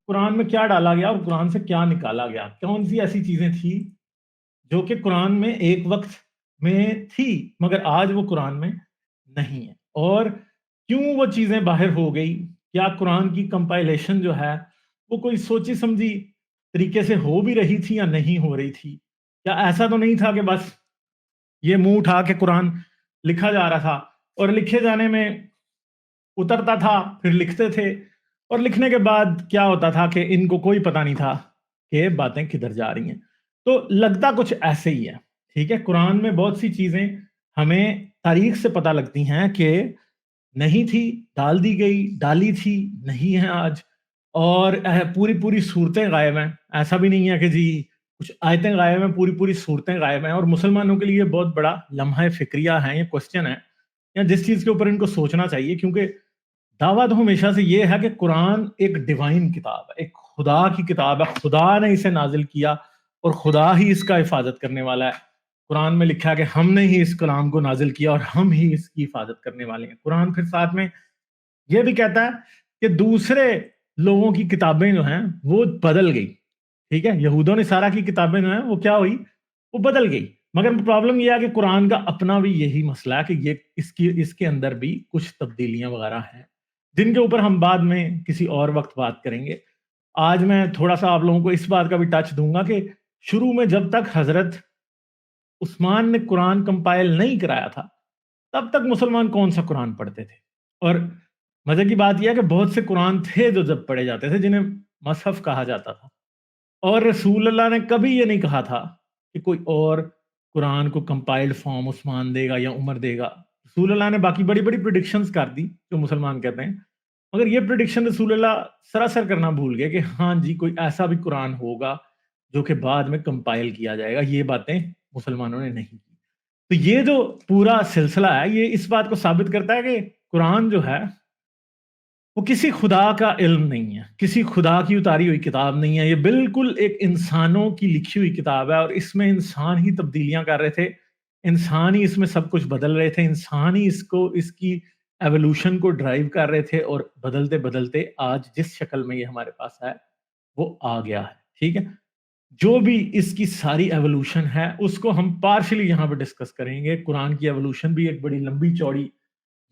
قرآن میں کیا ڈالا گیا اور قرآن سے کیا نکالا گیا، کون سی ایسی چیزیں تھی جو کہ قرآن میں ایک وقت میں تھی مگر آج وہ قرآن میں نہیں ہے، اور کیوں وہ چیزیں باہر ہو گئی؟ کیا قرآن کی کمپائلیشن جو ہے وہ کوئی سوچی سمجھی طریقے سے ہو بھی رہی تھی یا نہیں ہو رہی تھی؟ کیا ایسا تو نہیں تھا کہ بس یہ منہ اٹھا کے قرآن لکھا جا رہا تھا اور لکھے جانے میں اترتا تھا، پھر لکھتے تھے، اور لکھنے کے بعد کیا ہوتا تھا کہ ان کو کوئی پتہ نہیں تھا کہ باتیں کدھر جا رہی ہیں؟ تو لگتا کچھ ایسے ہی ہے، ٹھیک ہے؟ قرآن میں بہت سی چیزیں ہمیں تاریخ سے پتہ لگتی ہیں کہ نہیں تھی، ڈال دی گئی، ڈالی تھی، نہیں ہے آج، اور پوری پوری صورتیں غائب ہیں۔ ایسا بھی نہیں ہے کہ جی کچھ آیتیں غائب ہیں، پوری پوری صورتیں غائب ہیں، اور مسلمانوں کے لیے بہت بڑا لمحہ فکریہ ہے، یہ کوسچن ہے یا جس چیز کے اوپر ان کو سوچنا چاہیے، کیونکہ دعویٰ تو ہمیشہ سے یہ ہے کہ قرآن ایک ڈیوائن کتاب ہے، ایک خدا کی کتاب ہے، خدا نے اسے نازل کیا اور خدا ہی اس کا حفاظت کرنے والا ہے۔ قرآن میں لکھا ہے کہ ہم نے ہی اس کلام کو نازل کیا اور ہم ہی اس کی حفاظت کرنے والے ہیں۔ قرآن پھر ساتھ میں یہ بھی کہتا ہے کہ دوسرے لوگوں کی کتابیں جو ہیں وہ بدل گئی، ٹھیک ہے؟ یہود و نصارہ کی کتابیں جو ہیں وہ کیا ہوئی؟ وہ بدل گئی، مگر پرابلم یہ ہے کہ قرآن کا اپنا بھی یہی مسئلہ ہے کہ یہ اس کے اندر بھی کچھ تبدیلیاں وغیرہ ہیں جن کے اوپر ہم بعد میں کسی اور وقت بات کریں گے۔ آج میں تھوڑا سا آپ لوگوں کو اس بات کا بھی ٹچ دوں گا کہ شروع میں جب تک حضرت عثمان نے قرآن کمپائل نہیں کرایا تھا تب تک مسلمان کون سا قرآن پڑھتے تھے؟ اور مزے کی بات یہ ہے کہ بہت سے قرآن تھے جو جب پڑھے جاتے تھے جنہیں مصحف کہا جاتا تھا، اور رسول اللہ نے کبھی یہ نہیں کہا تھا کہ کوئی اور قرآن کو کمپائلڈ فارم عثمان دے گا یا عمر دے گا۔ رسول اللہ نے باقی بڑی بڑی پریڈکشنز کر دی جو مسلمان کہتے ہیں، مگر یہ پریڈکشن رسول اللہ سراسر کرنا بھول گئے کہ ہاں جی کوئی ایسا بھی قرآن ہوگا جو کہ بعد میں کمپائل کیا جائے گا۔ یہ باتیں مسلمانوں نے نہیں کی۔ تو یہ جو پورا سلسلہ ہے یہ اس بات کو ثابت کرتا ہے کہ قرآن جو ہے وہ کسی خدا کا علم نہیں ہے، کسی خدا کی اتاری ہوئی کتاب نہیں ہے، یہ بالکل ایک انسانوں کی لکھی ہوئی کتاب ہے، اور اس میں انسان ہی تبدیلیاں کر رہے تھے، انسان ہی اس میں سب کچھ بدل رہے تھے، انسان ہی اس کی ایوولوشن کو ڈرائیو کر رہے تھے، اور بدلتے بدلتے آج جس شکل میں یہ ہمارے پاس ہے وہ آ گیا ہے، ٹھیک ہے؟ جو بھی اس کی ساری ایوولوشن ہے اس کو ہم پارشلی یہاں پہ ڈسکس کریں گے۔ قرآن کی ایوولوشن بھی ایک بڑی لمبی چوڑی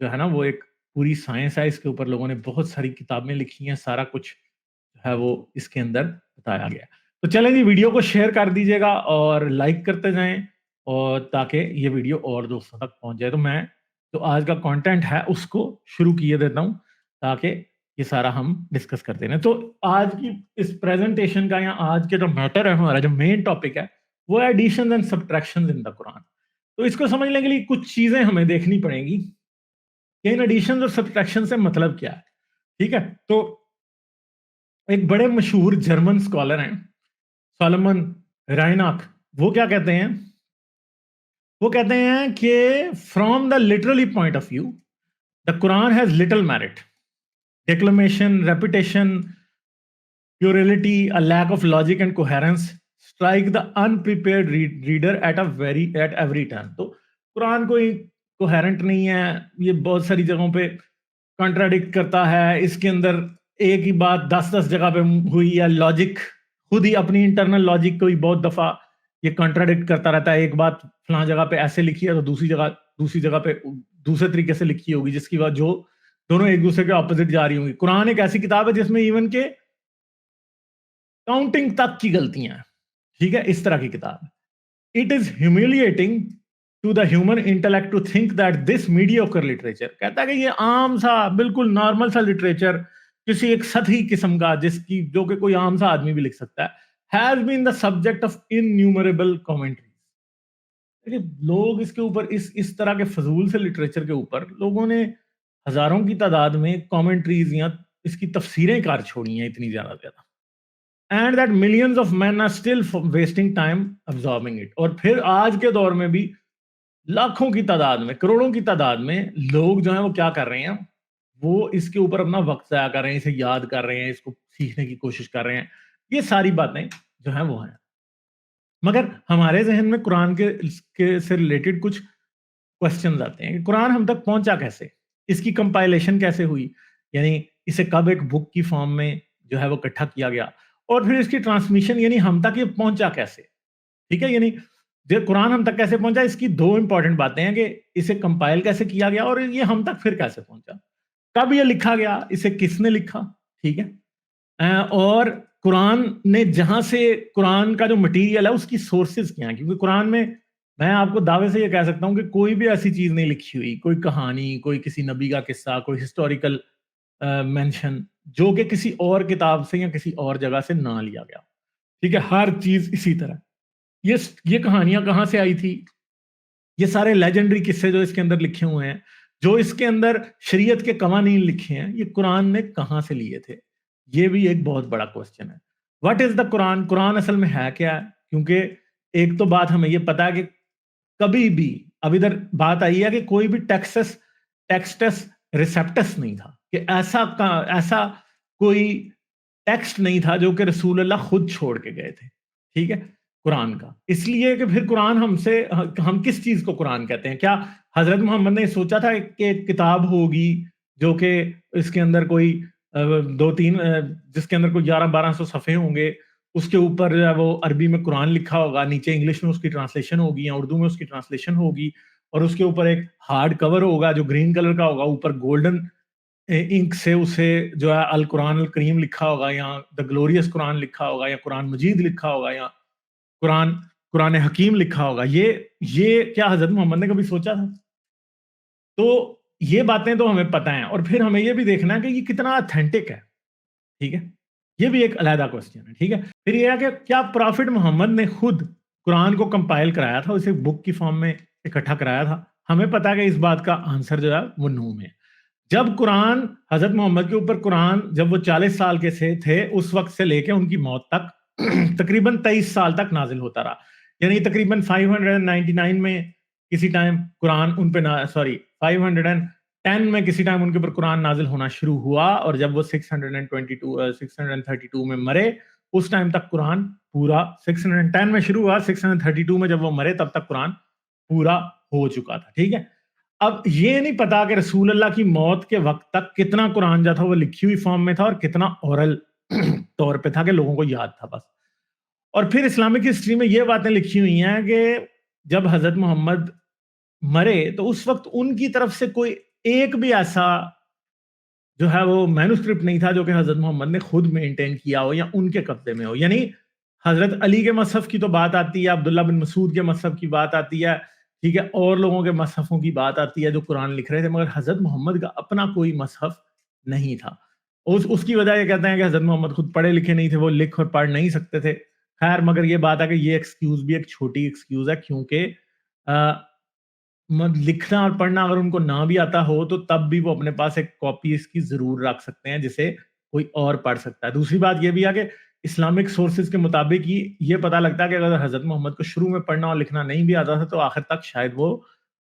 جو ہے نا وہ ایک پوری سائنس ہے، اس کے اوپر لوگوں نے بہت ساری کتابیں لکھی ہیں، سارا کچھ جو ہے وہ اس کے اندر بتایا گیا۔ تو چلیں جی ویڈیو کو شیئر کر دیجیے گا اور لائک کرتے جائیں، اور تاکہ یہ ویڈیو اور دوستوں تک پہنچ جائے۔ تو میں جو آج کا کانٹینٹ ہے اس کو شروع کیے دیتا ہوں تاکہ یہ سارا ہم ڈسکس کرتے ہیں۔ تو آج کی اس پریزنٹیشن کا یا آج کے جو میٹر ہے ہمارا جو مین ٹاپک ہے وہ ہے ایڈیشنز اینڈ سبٹریکشنز ان دا قرآن۔ تو اس کو سمجھنے کے لیے کچھ چیزیں ہمیں دیکھنی پڑیں گی کہ ان ایڈیشنز اور سبٹریکشن سے مطلب کیا ہے، ٹھیک ہے؟ تو ایک بڑے مشہور جرمن اسکالر ہیں سالمن رائناک، وہ کیا کہتے ہیں؟ وہ کہتے ہیں کہ from the literary point of view the Quran has little merit, declamation, repetition, puerility, a lack of logic and coherence strike the unprepared reader at every turn۔ تو قرآن کوئی کوہیرنٹ نہیں ہے، یہ بہت ساری جگہوں پہ کانٹراڈکٹ کرتا ہے، اس کے اندر ایک ہی بات 10 جگہ پہ ہوئی، یا لاجک خود ہی اپنی انٹرنل لاجک کو ہی بہت دفعہ یہ کانٹراڈکٹ کرتا رہتا ہے، ایک بات فلاں جگہ پہ ایسے لکھی ہے تو دوسری جگہ پہ دوسرے طریقے سے لکھی ہوگی، جس کی بات جو دونوں ایک دوسرے کے اپوزٹ جا رہی ہوں گی۔ قرآن ایک ایسی کتاب ہے جس میں ایون کے کاؤنٹنگ تک کی غلطیاں ہیں، ٹھیک ہے؟ اس طرح کی کتاب ہے۔ It is humiliating to the human intellect to think that this mediocre literature, کہتا ہے کہ یہ عام سا بالکل نارمل سا لٹریچر کسی ایک سطحی قسم کا جو کہ کوئی عام سا آدمی بھی لکھ سکتا ہے، has been the subject of innumerable commentaries. لوگ اس کے اوپر اس طرح کے فضول سے لٹریچر کے اوپر لوگوں نے ہزاروں کی تعداد میں کامنٹریز یا اس کی تفسیریں کار چھوڑی ہیں، اتنی زیادہ and that millions of men are still wasting time absorbing it۔ اور پھر آج کے دور میں بھی لاکھوں کی تعداد میں، کروڑوں کی تعداد میں لوگ جو ہیں وہ کیا کر رہے ہیں، وہ اس کے اوپر اپنا وقت ضائع کر رہے ہیں، اسے یاد کر رہے ہیں، اس کو سیکھنے کی کوشش کر رہے ہیں۔ یہ ساری باتیں جو ہیں وہ ہیں، مگر ہمارے ذہن میں قرآن کے سے ریلیٹڈ کچھ کوسچنز آتے ہیں کہ قرآن ہم تک پہنچا کیسے، اس کی کمپائلیشن کیسے ہوئی، یعنی اسے کب ایک بک کی فارم میں جو ہے وہ اکٹھا کیا گیا، اور پھر اس کی ٹرانسمیشن یعنی ہم تک یہ پہنچا کیسے، ٹھیک ہے، یعنی جو قرآن ہم تک کیسے پہنچا، اس کی دو امپورٹنٹ باتیں ہیں کہ اسے کمپائل کیسے کیا گیا اور یہ ہم تک پھر کیسے پہنچا، کب یہ لکھا گیا، اسے کس نے لکھا، ٹھیک ہے، اور قرآن نے جہاں سے قرآن کا جو مٹیریل ہے اس کی سورسز کیا ہیں، کیونکہ قرآن میں آپ کو دعوے سے یہ کہہ سکتا ہوں کہ کوئی بھی ایسی چیز نہیں لکھی ہوئی، کوئی کہانی، کوئی کسی نبی کا قصہ، کوئی ہسٹوریکل مینشن جو کہ کسی اور کتاب سے یا کسی اور جگہ سے نہ لیا گیا، ٹھیک ہے، ہر چیز اسی طرح۔ یہ کہانیاں کہاں سے آئی تھی، یہ سارے لیجنڈری قصے جو اس کے اندر لکھے ہوئے ہیں، جو اس کے اندر شریعت کے قوانین لکھے ہیں، یہ قرآن نے کہاں سے لیے تھے، یہ بھی ایک بہت بڑا کوسچن ہے۔ واٹ از دا قرآن، قرآن اصل میں ہے کیا ہے، کیونکہ ایک تو بات ہمیں یہ پتا ہے کہ کبھی بھی اب ادھر بات آئی ہے کہ کوئی بھی ٹیکسٹس ریسپٹس نہیں تھا، کہ ایسا کوئی ٹیکسٹ نہیں تھا جو کہ رسول اللہ خود چھوڑ کے گئے تھے، ٹھیک ہے، قرآن کا، اس لیے کہ پھر قرآن ہم کس چیز کو قرآن کہتے ہیں، کیا حضرت محمد نے سوچا تھا کہ ایک کتاب ہوگی جو کہ اس کے اندر کوئی دو تین جس کے اندر کوئی 1100-1200 صفحے ہوں گے، اس کے اوپر جو ہے وہ عربی میں قرآن لکھا ہوگا، نیچے انگلش میں اس کی ٹرانسلیشن ہوگی یا اردو میں اس کی ٹرانسلیشن ہوگی، اور اس کے اوپر ایک ہارڈ کور ہوگا جو گرین کلر کا ہوگا، اوپر گولڈن انک سے اسے جو ہے القرآن الکریم لکھا ہوگا یا دا گلوریس قرآن لکھا ہوگا یا قرآن مجید لکھا ہوگا یا قرآن حکیم لکھا ہوگا، یہ کیا حضرت محمد نے کبھی سوچا تھا؟ تو یہ باتیں تو ہمیں پتہ ہیں، اور پھر ہمیں یہ بھی دیکھنا ہے کہ یہ کتنا اتھینٹک ہے، ٹھیک ہے، یہ بھی ایک علیحدہ کوسچن ہے، ٹھیک ہے۔ پھر یہ ہے کہ کیا پرافٹ محمد نے خود قرآن کو کمپائل کرایا تھا، اسے بک کی فارم میں اکٹھا کرایا تھا؟ ہمیں پتا ہے کہ اس بات کا آنسر جو ہے وہ نو میں۔ جب قرآن حضرت محمد کے اوپر قرآن جب وہ 40 سال کے تھے اس وقت سے لے کے ان کی موت تک تقریباً 23 سال تک نازل ہوتا رہا، یعنی تقریباً 599 میں کسی ٹائم قرآن ان پہ 510 میں کسی ٹائم ان کے اوپر قرآن نازل ہونا شروع ہوا، اور جب وہ 632 میں مرے اس ٹائم تک قرآن پورا 610 میں شروع ہوا، 632 میں جب وہ مرے تب تک قرآن پورا ہو چکا تھا، ٹھیک ہے۔ اب یہ نہیں پتا کہ رسول اللہ کی موت کے وقت تک کتنا قرآن جو تھا وہ لکھی ہوئی فارم میں تھا اور کتنا اورل طور پہ تھا کہ لوگوں کو یاد تھا بس۔ اور پھر اسلامک ہسٹری میں یہ باتیں لکھی ہوئی ہیں کہ جب حضرت محمد مرے تو اس وقت ان کی طرف سے کوئی ایک بھی ایسا جو ہے وہ مینوسکرپٹ نہیں تھا جو کہ حضرت محمد نے خود مینٹین کیا ہو یا ان کے قبضے میں ہو، یعنی حضرت علی کے مصحف کی تو بات آتی ہے، عبداللہ بن مسعود کے مصحف کی بات آتی ہے، ٹھیک ہے، اور لوگوں کے مصحفوں کی بات آتی ہے جو قرآن لکھ رہے تھے، مگر حضرت محمد کا اپنا کوئی مصحف نہیں تھا۔ اس کی وجہ یہ کہتے ہیں کہ حضرت محمد خود پڑھے لکھے نہیں تھے، وہ لکھ اور پڑھ نہیں سکتے تھے، خیر مگر یہ بات ہے کہ یہ ایکسکیوز بھی ایک چھوٹی ایکسکیوز ہے، کیونکہ لکھنا اور پڑھنا اگر ان کو نہ بھی آتا ہو تو تب بھی وہ اپنے پاس ایک کاپی اس کی ضرور رکھ سکتے ہیں جسے کوئی اور پڑھ سکتا ہے۔ دوسری بات یہ بھی ہے کہ اسلامک سورسز کے مطابق یہ پتہ لگتا ہے کہ اگر حضرت محمد کو شروع میں پڑھنا اور لکھنا نہیں بھی آتا تھا تو آخر تک شاید وہ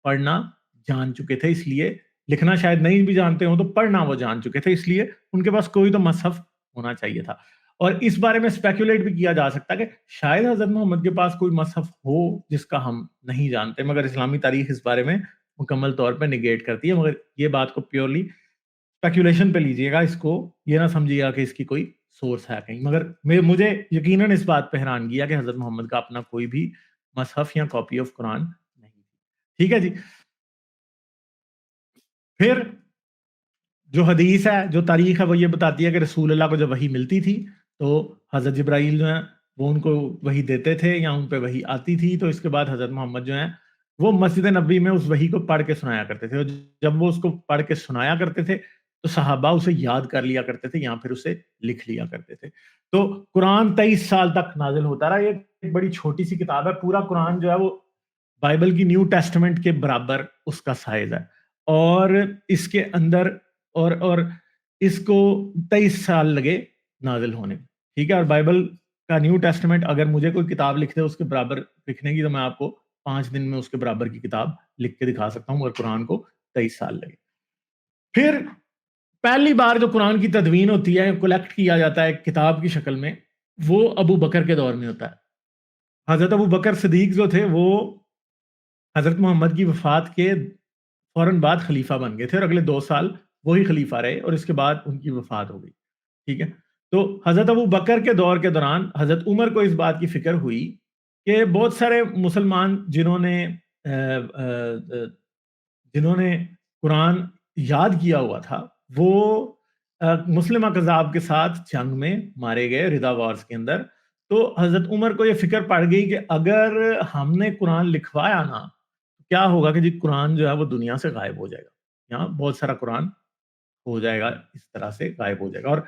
پڑھنا جان چکے تھے، اس لیے لکھنا شاید نہیں بھی جانتے ہوں تو پڑھنا وہ جان چکے تھے، اس لیے ان کے پاس کوئی تو مصحف ہونا چاہیے تھا۔ اور اس بارے میں اسپیکولیٹ بھی کیا جا سکتا ہے کہ شاید حضرت محمد کے پاس کوئی مصحف ہو جس کا ہم نہیں جانتے، مگر اسلامی تاریخ اس بارے میں مکمل طور پہ نگیٹ کرتی ہے، مگر یہ بات کو پیورلی اسپیکولیشن پہ لیجئے گا، اس کو یہ نہ سمجھیے گا کہ اس کی کوئی سورس ہے کہیں، مگر مجھے یقیناً اس بات پہ حیرانگی ہے کہ حضرت محمد کا اپنا کوئی بھی مصحف یا کاپی آف قرآن نہیں تھی، ٹھیک ہے جی۔ پھر جو حدیث ہے، جو تاریخ ہے، وہ یہ بتاتی ہے کہ رسول اللہ کو جب وحی ملتی تھی تو حضرت جبرائیل جو ہیں وہ ان کو وحی دیتے تھے یا ان پہ وحی آتی تھی، تو اس کے بعد حضرت محمد جو ہیں وہ مسجد نبوی میں اس وحی کو پڑھ کے سنایا کرتے تھے، اور جب وہ اس کو پڑھ کے سنایا کرتے تھے تو صحابہ اسے یاد کر لیا کرتے تھے یا پھر اسے لکھ لیا کرتے تھے۔ تو قرآن 23 سال تک نازل ہوتا رہا، یہ ایک بڑی چھوٹی سی کتاب ہے، پورا قرآن جو ہے وہ بائبل کی نیو ٹیسٹمنٹ کے برابر اس کا سائز ہے، اور اس کے اندر اور اس کو 23 سال لگے نازل ہونے میں، ٹھیک ہے۔ اور بائبل کا نیو ٹیسٹمنٹ اگر مجھے کوئی کتاب لکھ دے اس کے برابر لکھنے کی تو میں آپ کو 5 دن میں اس کے برابر کی کتاب لکھ کے دکھا سکتا ہوں، اور قرآن کو 23 سال لگے۔ پھر پہلی بار جو قرآن کی تدوین ہوتی ہے، کلیکٹ کیا جاتا ہے کتاب کی شکل میں، وہ ابو بکر کے دور میں ہوتا ہے۔ حضرت ابو بکر صدیق جو تھے وہ حضرت محمد کی وفات کے فوراً بعد خلیفہ بن گئے تھے، اور اگلے 2 سال وہی خلیفہ رہے، اور اس کے بعد ان کی وفات ہو گئی، ٹھیک ہے۔ تو حضرت ابو بکر کے دور کے دوران حضرت عمر کو اس بات کی فکر ہوئی کہ بہت سارے مسلمان جنہوں نے قرآن یاد کیا ہوا تھا وہ مسلم احزاب کے ساتھ جنگ میں مارے گئے رضا وارز کے اندر. تو حضرت عمر کو یہ فکر پڑ گئی کہ اگر ہم نے قرآن لکھوایا نا کیا ہوگا کہ جی قرآن جو ہے وہ دنیا سے غائب ہو جائے گا, یہاں بہت سارا قرآن ہو جائے گا, اس طرح سے غائب ہو جائے گا. اور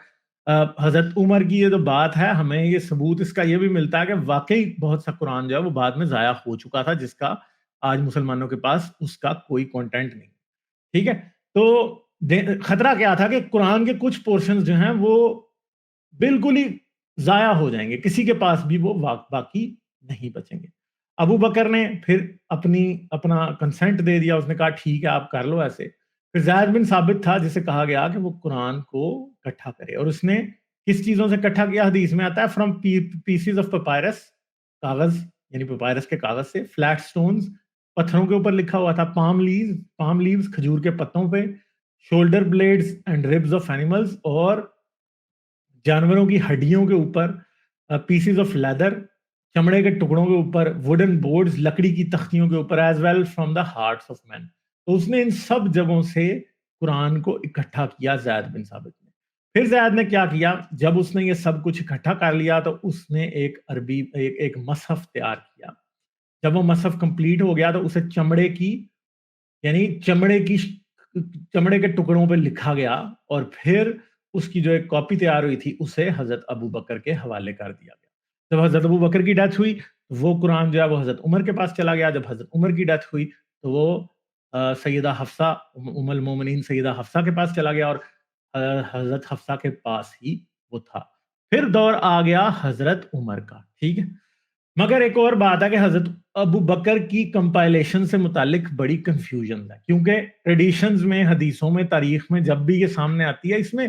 حضرت عمر کی یہ جو بات ہے ہمیں یہ ثبوت اس کا یہ بھی ملتا ہے کہ واقعی بہت سا قرآن جو ہے وہ بعد میں ضائع ہو چکا تھا, جس کا آج مسلمانوں کے پاس اس کا کوئی کانٹینٹ نہیں. ٹھیک ہے, تو خطرہ کیا تھا کہ قرآن کے کچھ پورشنز جو ہیں وہ بالکل ہی ضائع ہو جائیں گے, کسی کے پاس بھی وہ باقی نہیں بچیں گے. ابو بکر نے پھر اپنا کنسنٹ دے دیا, اس نے کہا ٹھیک ہے آپ کر لو ایسے. پھر زید بن ثابت تھا جسے کہا گیا کہ وہ قرآن کو اکٹھا کرے, اور اس نے کس چیزوں سے اکٹھا کیا؟ حدیث میں آتا ہے فرام پیسز آف پیپائرس, کاغذ یعنی پیپائرس کے کاغذ سے, فلیٹ سٹونز پتھروں کے اوپر لکھا ہوا تھا, پام لیوز کھجور کے پتوں پہ, shoulder blades and ribs of animals اور جانوروں کی ہڈیوں کے اوپر, پیسز آف لیدر چمڑے کے ٹکڑوں کے اوپر, ووڈن بورڈز لکڑی کی تختیوں کے اوپر, as well from the hearts of men. تو اس نے ان سب جگہوں سے قرآن کو اکٹھا کیا زید بن ثابت نے. پھر زید نے کیا کیا, جب اس نے یہ سب کچھ اکٹھا کر لیا تو اس نے ایک مصحف تیار کیا. جب وہ مصحف کمپلیٹ ہو گیا تو اسے چمڑے کے ٹکڑوں پہ لکھا گیا, اور پھر اس کی جو ایک کاپی تیار ہوئی تھی اسے حضرت ابو بکر کے حوالے کر دیا گیا. جب حضرت ابو بکر کی ڈیتھ ہوئی وہ قرآن جو ہے وہ حضرت عمر کے پاس چلا گیا. جب حضرت عمر کی ڈیتھ ہوئی تو وہ سیدہ حفصہ ام المومنین سیدہ حفصہ کے پاس چلا گیا, اور حضرت حفصہ کے پاس ہی وہ تھا. پھر دور آ گیا حضرت عمر کا. ٹھیک ہے, مگر ایک اور بات ہے کہ حضرت ابو بکر کی کمپائلیشن سے متعلق بڑی کنفیوژن ہے, کیونکہ ٹریڈیشنز میں, حدیثوں میں, تاریخ میں جب بھی یہ سامنے آتی ہے اس میں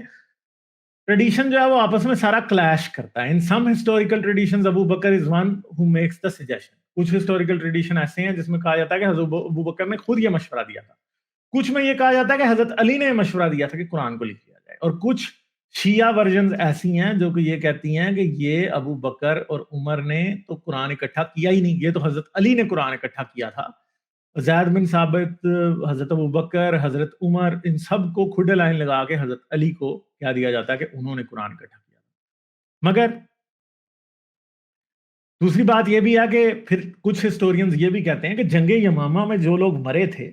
ٹریڈیشن جو ہے وہ آپس میں سارا کلیش کرتا ہے. In some historical traditions Abu Bakr is one who makes the suggestion. کچھ ہسٹوریکل ٹریڈیشن ایسے ہیں جس میں کہا جاتا ہے کہ حضرت ابو بکر نے خود یہ مشورہ دیا تھا. کچھ میں یہ کہا جاتا ہے کہ حضرت علی نے یہ مشورہ دیا تھا کہ قرآن کو لکھ لیا جائے, اور کچھ شیعہ ورژنز ایسی ہیں جو کہ یہ کہتی ہیں کہ یہ ابو بکر اور عمر نے تو قرآن اکٹھا کیا ہی نہیں, یہ تو حضرت علی نے قرآن اکٹھا کیا تھا. زید بن ثابت, حضرت ابو بکر, حضرت عمر, ان سب کو کھڈے لائن لگا کے حضرت علی کو کیا دیا جاتا ہے کہ انہوں نے قرآن اکٹھا کیا. مگر دوسری بات یہ بھی ہے کہ پھر کچھ ہسٹورینز یہ بھی کہتے ہیں کہ جنگ یمامہ میں جو لوگ مرے تھے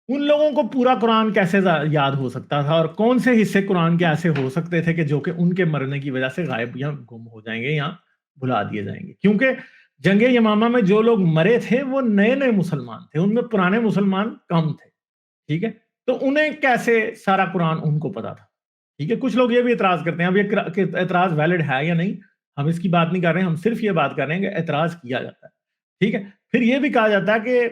ان لوگوں کو پورا قرآن کیسے یاد ہو سکتا تھا, اور کون سے حصے قرآن کے ایسے ہو سکتے تھے کہ جو کہ ان کے مرنے کی وجہ سے غائب یا گم ہو جائیں گے یا بھلا دیے جائیں گے. کیونکہ جنگ یمامہ میں جو لوگ مرے تھے وہ نئے مسلمان تھے, ان میں پرانے مسلمان کم تھے. ٹھیک ہے, تو انہیں کیسے سارا قرآن ان کو پتا تھا. ٹھیک ہے, کچھ لوگ یہ بھی اعتراض کرتے ہیں, اب یہ اعتراض ویلڈ ہے یا نہیں ہم اس کی بات نہیں کر رہے ہیں, ہم صرف یہ بات کر رہے ہیں کہ اعتراض کیا جاتا ہے. ٹھیک ہے, پھر یہ بھی کہا جاتا ہے کہ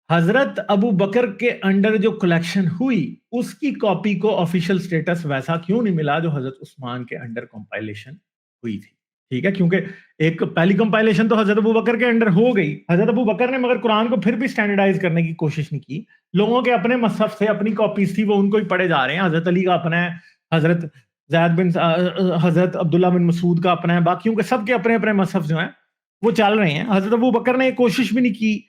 حضرت ابو بکر کے انڈر جو کلیکشن ہوئی اس کی کاپی کو آفیشیل سٹیٹس ویسا کیوں نہیں ملا جو حضرت عثمان کے انڈر کمپائلیشن ہوئی تھی. ٹھیک ہے, کیونکہ ایک پہلی کمپائلیشن تو حضرت ابو بکر کے انڈر ہو گئی. حضرت ابو بکر نے مگر قرآن کو پھر بھی سٹینڈرڈائز کرنے کی کوشش نہیں کی. لوگوں کے اپنے مصحف سے اپنی کاپیز تھی, وہ ان کو ہی پڑھے جا رہے ہیں. حضرت علی کا اپنا ہے, حضرت عبداللہ بن مسعود کا اپنا ہے, باقیوں کے سب کے اپنے اپنے مصحف جو ہیں وہ چل رہے ہیں. حضرت ابو بکر نے یہ کوشش بھی نہیں کی,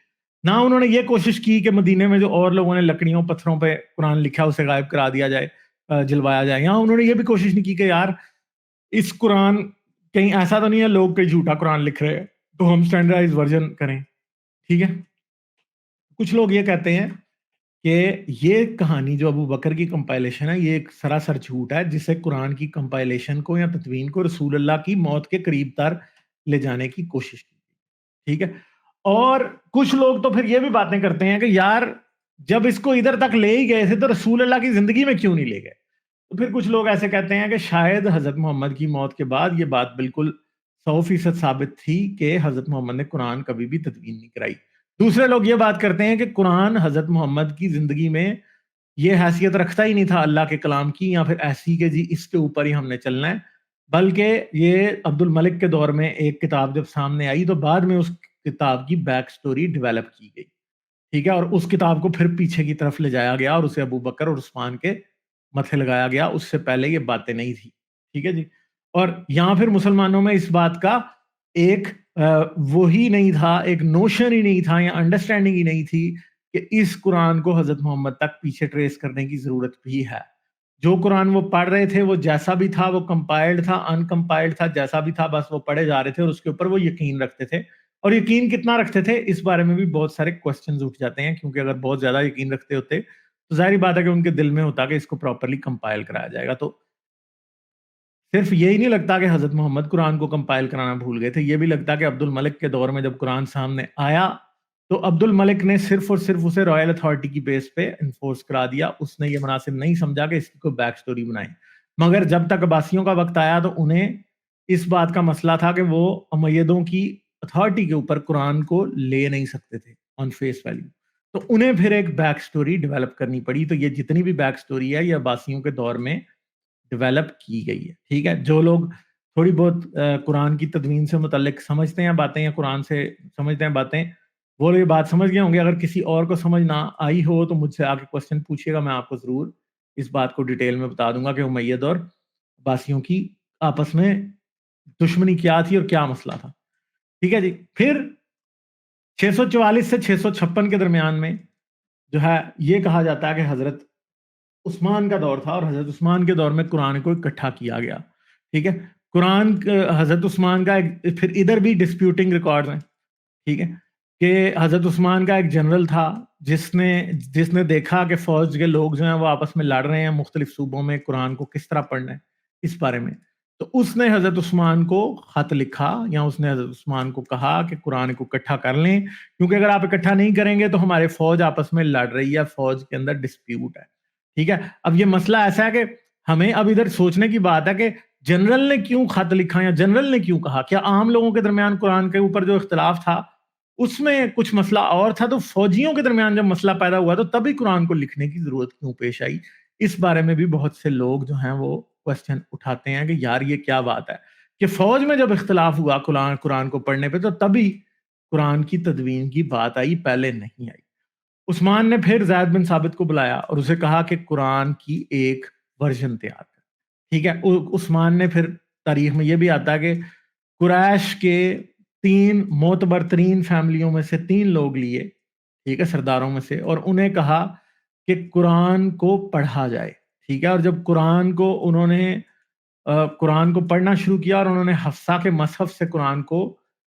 نہ انہوں نے یہ کوشش کی کہ مدینے میں جو اور لوگوں نے لکڑیوں پتھروں پہ قرآن لکھا اسے غائب کرا دیا جائے, جلوایا جائے. یہاں انہوں نے یہ بھی کوشش نہیں کی کہ یار اس قرآن کہیں ایسا تو نہیں ہے لوگ کہیں جھوٹا قرآن لکھ رہے ہیں تو ہم سٹینڈرڈائز ورژن کریں. ٹھیک ہے, کچھ لوگ یہ کہتے ہیں کہ یہ کہانی جو ابو بکر کی کمپائلیشن ہے یہ ایک سراسر جھوٹ ہے, جسے قرآن کی کمپائلیشن کو یا تدوین کو رسول اللہ کی موت کے قریب تر لے جانے کی کوشش کی. ٹھیک ہے, اور کچھ لوگ تو پھر یہ بھی باتیں کرتے ہیں کہ یار جب اس کو ادھر تک لے ہی گئے تھے تو رسول اللہ کی زندگی میں کیوں نہیں لے گئے. تو پھر کچھ لوگ ایسے کہتے ہیں کہ شاید حضرت محمد کی موت کے بعد یہ بات بالکل 100% ثابت تھی کہ حضرت محمد نے قرآن کبھی بھی تدوین نہیں کرائی. دوسرے لوگ یہ بات کرتے ہیں کہ قرآن حضرت محمد کی زندگی میں یہ حیثیت رکھتا ہی نہیں تھا اللہ کے کلام کی, یا پھر ایسی کہ جی اس کے اوپر ہی ہم نے چلنا ہے, بلکہ یہ عبد الملک کے دور میں ایک کتاب جب سامنے آئی تو بعد میں اس کتاب کی بیک سٹوری ڈیولپ کی گئی. ٹھیک ہے, اور اس کتاب کو پھر پیچھے کی طرف لے جایا گیا اور اسے ابو بکر اور عثمان کے متھے لگایا گیا، اس سے پہلے یہ باتیں نہیں تھی. ٹھیک ہے جی. اور یہاں پھر مسلمانوں میں اس بات کا ایک وہی نہیں تھا، ایک نوشن ہی نہیں تھا یا انڈرسٹینڈنگ ہی نہیں تھی کہ اس قرآن کو حضرت محمد تک پیچھے ٹریس کرنے کی ضرورت بھی ہے. جو قرآن وہ پڑھ رہے تھے وہ جیسا بھی تھا، وہ کمپائلڈ تھا، ان کمپائلڈ تھا، جیسا بھی تھا، بس وہ پڑھے جا رہے تھے اور اس کے اوپر وہ یقین رکھتے تھے. اور یقین کتنا رکھتے تھے اس بارے میں بھی بہت سارے کوسچنز اٹھ جاتے ہیں، کیونکہ اگر بہت زیادہ یقین رکھتے ہوتے تو ظاہری بات ہے کہ ان کے دل میں ہوتا کہ اس کو پراپرلی کمپائل کرایا جائے گا. تو صرف یہی نہیں لگتا کہ حضرت محمد قرآن کو کمپائل کرانا بھول گئے تھے، یہ بھی لگتا کہ عبد الملک کے دور میں جب قرآن سامنے آیا تو عبد الملک نے صرف اور صرف اسے رائل اتھارٹی کی بیس پہ انفورس کرا دیا. اس نے یہ مناسب نہیں سمجھا کہ اس کی کوئی بیک سٹوری بنائیں. مگر جب تک عباسیوں کا وقت آیا تو انہیں اس بات کا مسئلہ تھا کہ وہ امیدوں کی اتھارٹی کے اوپر قرآن کو لے نہیں سکتے تھے آن فیس ویلیو. تو انہیں پھر ایک بیک سٹوری ڈیولپ کرنی پڑی. تو یہ جتنی بھی بیک سٹوری ہے یہ عباسیوں کے دور میں ڈیولپ کی گئی ہے. ٹھیک ہے. جو لوگ تھوڑی بہت قرآن کی تدوین سے متعلق سمجھتے ہیں باتیں یا قرآن سے سمجھتے ہیں باتیں، وہ لوگ یہ بات سمجھ گئے ہوں گے. اگر کسی اور کو سمجھ نہ آئی ہو تو مجھ سے آ کے کوشچن پوچھیے گا، میں آپ کو ضرور اس بات کو ڈیٹیل میں بتا دوں گا کہ امید اور عباسیوں کی آپس میں دشمنی کیا تھی اور کیا مسئلہ تھا. ٹھیک ہے جی. پھر 644 سے 656 کے درمیان میں جو ہے یہ کہا جاتا ہے کہ حضرت عثمان کا دور تھا اور حضرت عثمان کے دور میں قرآن کو اکٹھا کیا گیا. ٹھیک ہے. قرآن حضرت عثمان کا پھر ادھر بھی ڈسپیوٹنگ ریکارڈز ہیں. ٹھیک ہے کہ حضرت عثمان کا ایک جنرل تھا جس نے دیکھا کہ فوج کے لوگ جو ہیں وہ آپس میں لڑ رہے ہیں مختلف صوبوں میں، قرآن کو کس طرح پڑھنا ہے اس بارے میں. تو اس نے حضرت عثمان کو خط لکھا یا اس نے حضرت عثمان کو کہا کہ قرآن کو اکٹھا کر لیں، کیونکہ اگر آپ اکٹھا نہیں کریں گے تو ہمارے فوج آپس میں لڑ رہی ہے، فوج کے اندر ڈسپیوٹ ہے. ٹھیک ہے. اب یہ مسئلہ ایسا ہے کہ ہمیں اب ادھر سوچنے کی بات ہے کہ جنرل نے کیوں خط لکھا یا جنرل نے کیوں کہا. کیا عام لوگوں کے درمیان قرآن کے اوپر جو اختلاف تھا اس میں کچھ مسئلہ اور تھا، تو فوجیوں کے درمیان جب مسئلہ پیدا ہوا تو تبھی قرآن کو لکھنے کی ضرورت کیوں پیش آئی؟ اس بارے میں بھی بہت سے لوگ جو ہیں وہ کوسچن اٹھاتے ہیں کہ یار یہ کیا بات ہے کہ فوج میں جب اختلاف ہوا قرآن کو پڑھنے پہ تو تبھی قرآن کی تدوین کی بات آئی، پہلے نہیں آئی. عثمان نے پھر زید بن ثابت کو بلایا اور اسے کہا کہ قرآن کی ایک ورژن تیار کر. ٹھیک ہے. عثمان نے پھر تاریخ میں یہ بھی آتا ہے کہ قریش کے 3 معتبر ترین فیملیوں میں سے 3 لوگ لیے، ٹھیک ہے، سرداروں میں سے، اور انہیں کہا کہ قرآن کو پڑھا جائے. ٹھیک ہے. اور جب انہوں نے قرآن کو پڑھنا شروع کیا اور انہوں نے حفصہ کے مصحف سے قرآن کو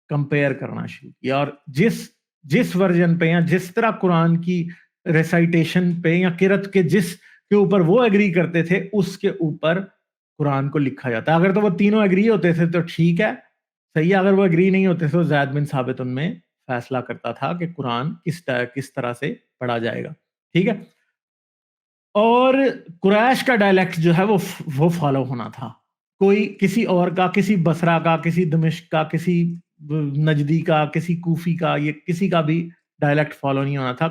کمپیئر کرنا شروع کیا، اور جس ورژن پہ یا جس طرح قرآن کی ریسائٹیشن پہ یا قرأت کے جس کے اوپر وہ ایگری کرتے تھے اس کے اوپر قرآن کو لکھا جاتا ہے. اگر تو وہ تینوں ایگری ہوتے تھے تو ٹھیک ہے، صحیح ہے. اگر وہ ایگری نہیں ہوتے تھے تو زید بن ثابت ان میں فیصلہ کرتا تھا کہ قرآن کس طرح سے پڑھا جائے گا. ٹھیک ہے. اور قریش کا ڈائلیکٹ جو ہے وہ فالو ہونا تھا. کوئی کسی اور کا، کسی بصرہ کا، کسی دمشق کا، کسی نجدی کا، کسی کوفی کا، یہ کسی کا بھی ڈائلیکٹ فالو نہیں ہونا تھا.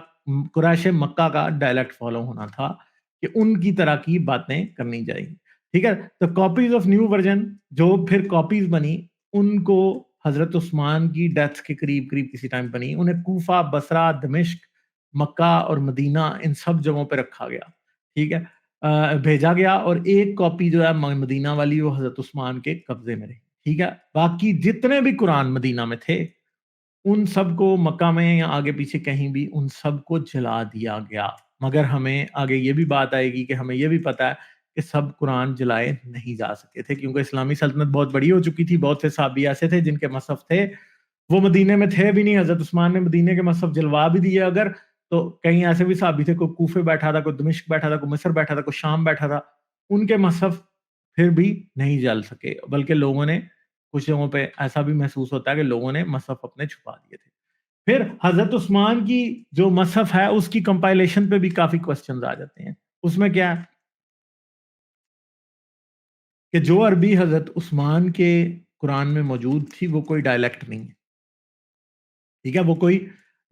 قریش مکہ کا ڈائلیکٹ فالو ہونا تھا کہ ان کی طرح کی باتیں کرنی چاہیے. ٹھیک ہے. تو کاپیز آف نیو ورژن جو پھر کاپیز بنی ان کو حضرت عثمان کی ڈیتھ کے قریب کسی ٹائم بنی، انہیں کوفہ، بصرہ، دمشق، مکہ اور مدینہ ان سب جگہوں پہ رکھا گیا. ٹھیک ہے. بھیجا گیا اور ایک کاپی جو ہے مدینہ والی وہ حضرت عثمان کے قبضے میں رہی. ٹھیک ہے. باقی جتنے بھی قرآن مدینہ میں تھے ان سب کو مکہ میں یا آگے پیچھے کہیں بھی ان سب کو جلا دیا گیا. مگر ہمیں آگے یہ بھی بات آئے گی کہ ہمیں یہ بھی پتا ہے کہ سب قرآن جلائے نہیں جا سکے تھے، کیونکہ اسلامی سلطنت بہت بڑی ہو چکی تھی. بہت سے صحابی ایسے تھے جن کے مصحف تھے وہ مدینے میں تھے بھی نہیں. حضرت عثمان نے مدینے کے مصحف جلوا بھی دیے اگر، تو کہیں ایسے بھی صحابی تھے، کوئی کوفے بیٹھا تھا، کوئی دمشق بیٹھا تھا، کوئی مصر بیٹھا تھا، کوئی شام بیٹھا تھا، ان کے مصحف پھر بھی نہیں جل سکے. بلکہ لوگوں نے کچھ جگہوں پہ ایسا بھی محسوس ہوتا ہے کہ لوگوں نے مصحف اپنے چھپا دیے تھے. پھر حضرت عثمان کی جو مصحف ہے اس کی کمپائلیشن پہ بھی کافی کوسچنز آ جاتے ہیں. اس میں کیا ہے کہ جو عربی حضرت عثمان کے قرآن میں موجود تھی وہ کوئی ڈائلیکٹ نہیں ہے. ٹھیک ہے. وہ کوئی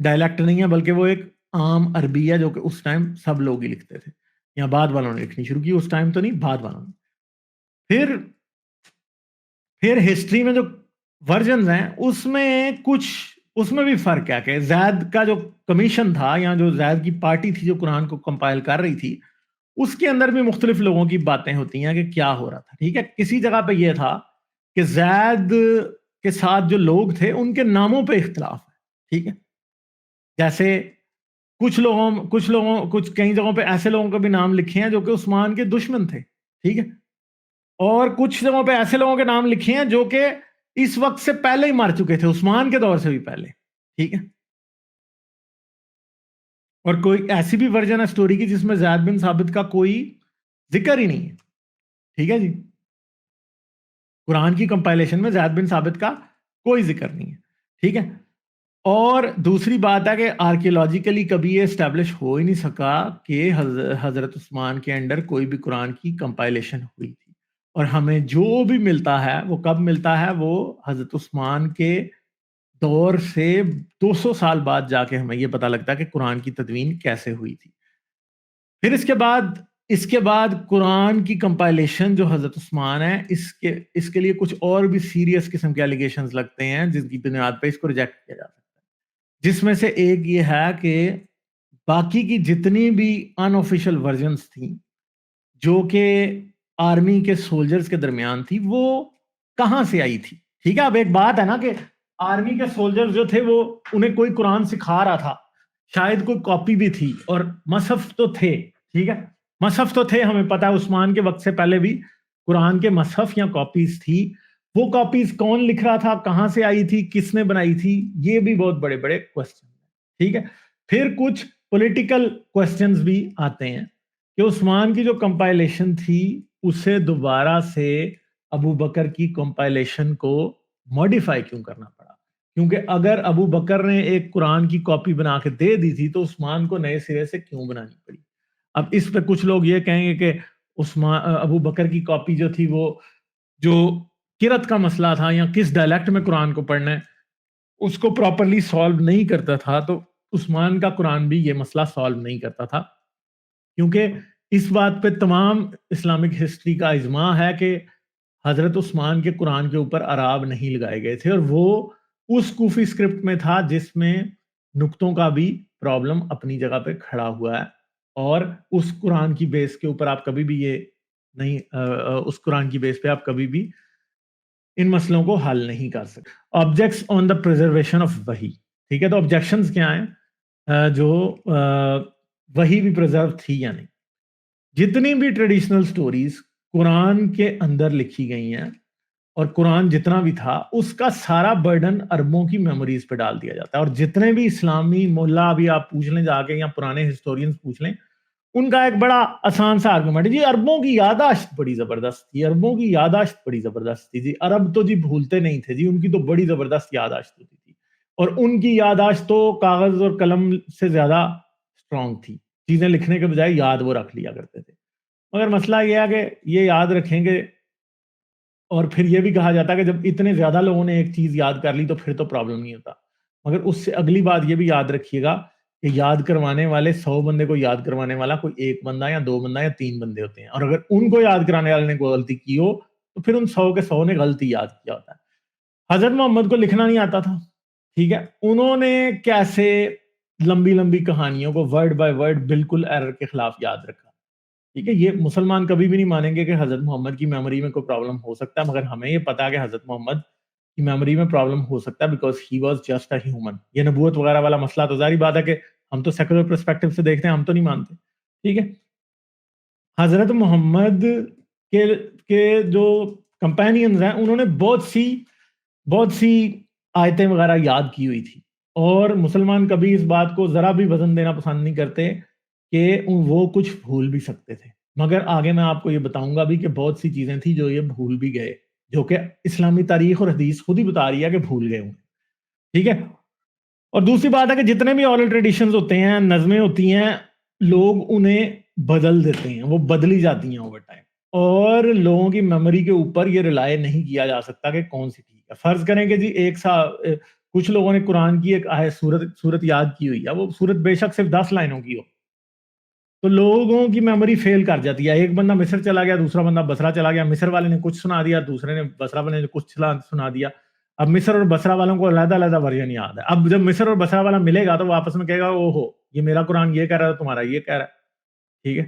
ڈائلیکٹ نہیں ہے بلکہ وہ ایک عام عربی ہے جو کہ اس ٹائم سب لوگ ہی لکھتے تھے، یا بعد والوں نے لکھنی شروع کی. اس ٹائم تو نہیں، بعد والوں نے. پھر ہسٹری میں جو ورژنز ہیں اس میں بھی فرق ہے کہ زید کا جو کمیشن تھا یا جو زید کی پارٹی تھی جو قرآن کو کمپائل کر رہی تھی اس کے اندر بھی مختلف لوگوں کی باتیں ہوتی ہیں کہ کیا ہو رہا تھا. ٹھیک ہے, کسی جگہ پہ یہ تھا کہ زید کے ساتھ جو لوگ تھے ان کے ناموں پہ اختلاف ہے. ٹھیک ہے, جیسے کچھ کئی جگہوں پہ ایسے لوگوں کے بھی نام لکھے ہیں جو کہ عثمان کے دشمن تھے. ٹھیک ہے, اور کچھ جگہوں پہ ایسے لوگوں کے نام لکھے ہیں جو کہ اس وقت سے پہلے ہی مر چکے تھے, عثمان کے دور سے بھی پہلے. ٹھیک ہے, اور کوئی ایسی بھی ورژن ہے سٹوری کی جس میں زید بن ثابت کا کوئی ذکر ہی نہیں ہے. ٹھیک ہے جی, قرآن کی کمپائلیشن میں زید بن ثابت کا کوئی ذکر نہیں ہے. ٹھیک ہے, اور دوسری بات ہے کہ آرکیولوجیکلی کبھی یہ اسٹیبلش ہو ہی نہیں سکا کہ حضرت عثمان کے انڈر کوئی بھی قرآن کی کمپائلیشن ہوئی تھی. اور ہمیں جو بھی ملتا ہے وہ کب ملتا ہے, وہ حضرت عثمان کے دور سے 200 سال بعد جا کے ہمیں یہ پتہ لگتا ہے کہ قرآن کی تدوین کیسے ہوئی تھی. پھر اس کے بعد قرآن کی کمپائلیشن جو حضرت عثمان ہے, اس کے لیے کچھ اور بھی سیریس قسم کے الیگیشنز لگتے ہیں جس کی بنیاد پہ اس کو ریجیکٹ کیا جا سکتا ہے, جس میں سے ایک یہ ہے کہ باقی کی جتنی بھی ان آفیشیل ورژنز تھیں جو کہ آرمی کے سولجرز کے درمیان تھی, وہ کہاں سے آئی تھی. ٹھیک ہے, اب ایک بات ہے نا کہ آرمی کے سولجرز جو تھے وہ انہیں کوئی قرآن سکھا رہا تھا, شاید کوئی کاپی بھی تھی, اور مصحف تو تھے. ٹھیک ہے, مصحف تو تھے, ہمیں پتا ہے عثمان کے وقت سے پہلے بھی قرآن کے مصحف یا کاپیز تھی. وہ کاپیز کون لکھ رہا تھا, کہاں سے آئی تھی, کس نے بنائی تھی, یہ بھی بہت بڑے بڑے کوسچن ہیں. ٹھیک ہے, پھر کچھ پولیٹیکل کوسچنز بھی آتے ہیں کہ عثمان کی جو کمپائلیشن تھی اسے دوبارہ سے ابو بکر کی کمپائلیشن کو ماڈیفائی کیوں کرنا پڑا, کیونکہ اگر ابو بکر نے ایک قرآن کی کاپی بنا کے دے دی تھی تو عثمان کو نئے سرے سے کیوں بنانی پڑی. اب اس پہ کچھ لوگ یہ کہیں گے کہ ابو بکر کی کاپی جو تھی وہ جو قرت کا مسئلہ تھا یا کس ڈائلیکٹ میں قرآن کو پڑھنا ہے اس کو پراپرلی سالو نہیں کرتا تھا, تو عثمان کا قرآن بھی یہ مسئلہ سالو نہیں کرتا تھا, کیونکہ اس بات پہ تمام اسلامک ہسٹری کا اجماع ہے کہ حضرت عثمان کے قرآن کے اوپر اعراب نہیں لگائے گئے تھے, اور وہ اس کوفی اسکرپٹ میں تھا جس میں نقطوں کا بھی پرابلم اپنی جگہ پہ کھڑا ہوا ہے, اور اس قرآن کی بیس کے اوپر آپ کبھی بھی یہ نہیں اس قرآن کی بیس پہ آپ کبھی بھی ان مسئلوں کو حل نہیں کر سکتے. Objects on the preservation of وحی. ٹھیک ہے, تو آبجیکشنز کیا ہیں, جو وحی بھی پریزرو تھی یا نہیں. جتنی بھی ٹریڈیشنل سٹوریز قرآن کے اندر لکھی گئی ہیں اور قرآن جتنا بھی تھا اس کا سارا برڈن عربوں کی میموریز پہ ڈال دیا جاتا ہے, اور جتنے بھی اسلامی ملا ابھی آپ پوچھ لیں جا کے یا پرانے ہسٹورینز پوچھ لیں, ان کا ایک بڑا آسان سا آرگومنٹ ہے, جی عربوں کی یاداشت بڑی زبردست تھی, عربوں کی یاداشت بڑی زبردست تھی, جی عرب تو جی بھولتے نہیں تھے, جی ان کی تو بڑی زبردست یاداشت ہوتی تھی, اور ان کی یاداشت تو کاغذ اور قلم سے زیادہ اسٹرانگ تھی, چیزیں لکھنے کے بجائے یاد وہ رکھ لیا کرتے تھے. مگر مسئلہ یہ ہے کہ یہ یاد رکھیں گے, اور پھر یہ بھی کہا جاتا ہے کہ جب اتنے زیادہ لوگوں نے ایک چیز یاد کر لی تو پھر تو پرابلم نہیں ہوتا. مگر اس سے اگلی بات یہ بھی یاد رکھیے گا کہ یاد کروانے والے 100 بندے کو یاد کروانے والا کوئی ایک بندہ یا 2 بندہ یا 3 بندے ہوتے ہیں, اور اگر ان کو یاد کرانے والے نے کوئی غلطی کی ہو تو پھر ان 100 کے 100 نے غلطی یاد کیا ہوتا ہے. حضرت محمد کو لکھنا نہیں آتا تھا, ٹھیک ہے, انہوں نے کیسے لمبی لمبی کہانیوں کو ورڈ بائی ورڈ بالکل ایرر کے خلاف یاد رکھا. ٹھیک ہے, یہ مسلمان کبھی بھی نہیں مانیں گے کہ حضرت محمد کی میموری میں کوئی پرابلم ہو سکتا ہے, مگر ہمیں یہ پتا ہے کہ حضرت محمد کی میموری میں پرابلم ہو سکتا ہے because he was just a human. یہ نبوت وغیرہ والا مسئلہ تو ظاہری بات ہے کہ ہم تو سیکولر پرسپیکٹو سے دیکھتے ہیں, ہم تو نہیں مانتے. ٹھیک ہے, حضرت محمد کے جو کمپینینز ہیں انہوں نے بہت سی آیتیں وغیرہ یاد کی ہوئی تھی, اور مسلمان کبھی اس بات کو ذرا بھی وزن دینا پسند نہیں کرتے کہ وہ کچھ بھول بھی سکتے تھے. مگر آگے میں آپ کو یہ بتاؤں گا بھی کہ بہت سی چیزیں تھیں جو یہ بھول بھی گئے, جو کہ اسلامی تاریخ اور حدیث خود ہی بتا رہی ہے کہ بھول گئے ہوں. ٹھیک ہے, اور دوسری بات ہے کہ جتنے بھی اورل ٹریڈیشنز ہوتے ہیں, نظمیں ہوتی ہیں, لوگ انہیں بدل دیتے ہیں, وہ بدلی جاتی ہیں اوور ٹائم, اور لوگوں کی میموری کے اوپر یہ ریلائے نہیں کیا جا سکتا کہ کون سی ٹھیک ہے. فرض کریں کہ جی کچھ لوگوں نے قرآن کی ایک سورت یاد کی ہوئی ہے, وہ سورت بے شک صرف 10 لائنوں کی ہو, تو لوگوں کی میموری فیل کر جاتی ہے. ایک بندہ مصر چلا گیا, دوسرا بندہ بصرہ چلا گیا, مصر والے نے کچھ سنا دیا, دوسرے نے بصرہ والے نے کچھ سنا دیا. اب مصر اور بصرہ والوں کو علیحدہ علیحدہ ورژن یاد ہے. اب جب مصر اور بصرہ والا ملے گا تو وہ آپس میں کہے گا او ہو یہ میرا قرآن یہ کہہ رہا ہے, تمہارا یہ کہہ رہا ہے. ٹھیک ہے,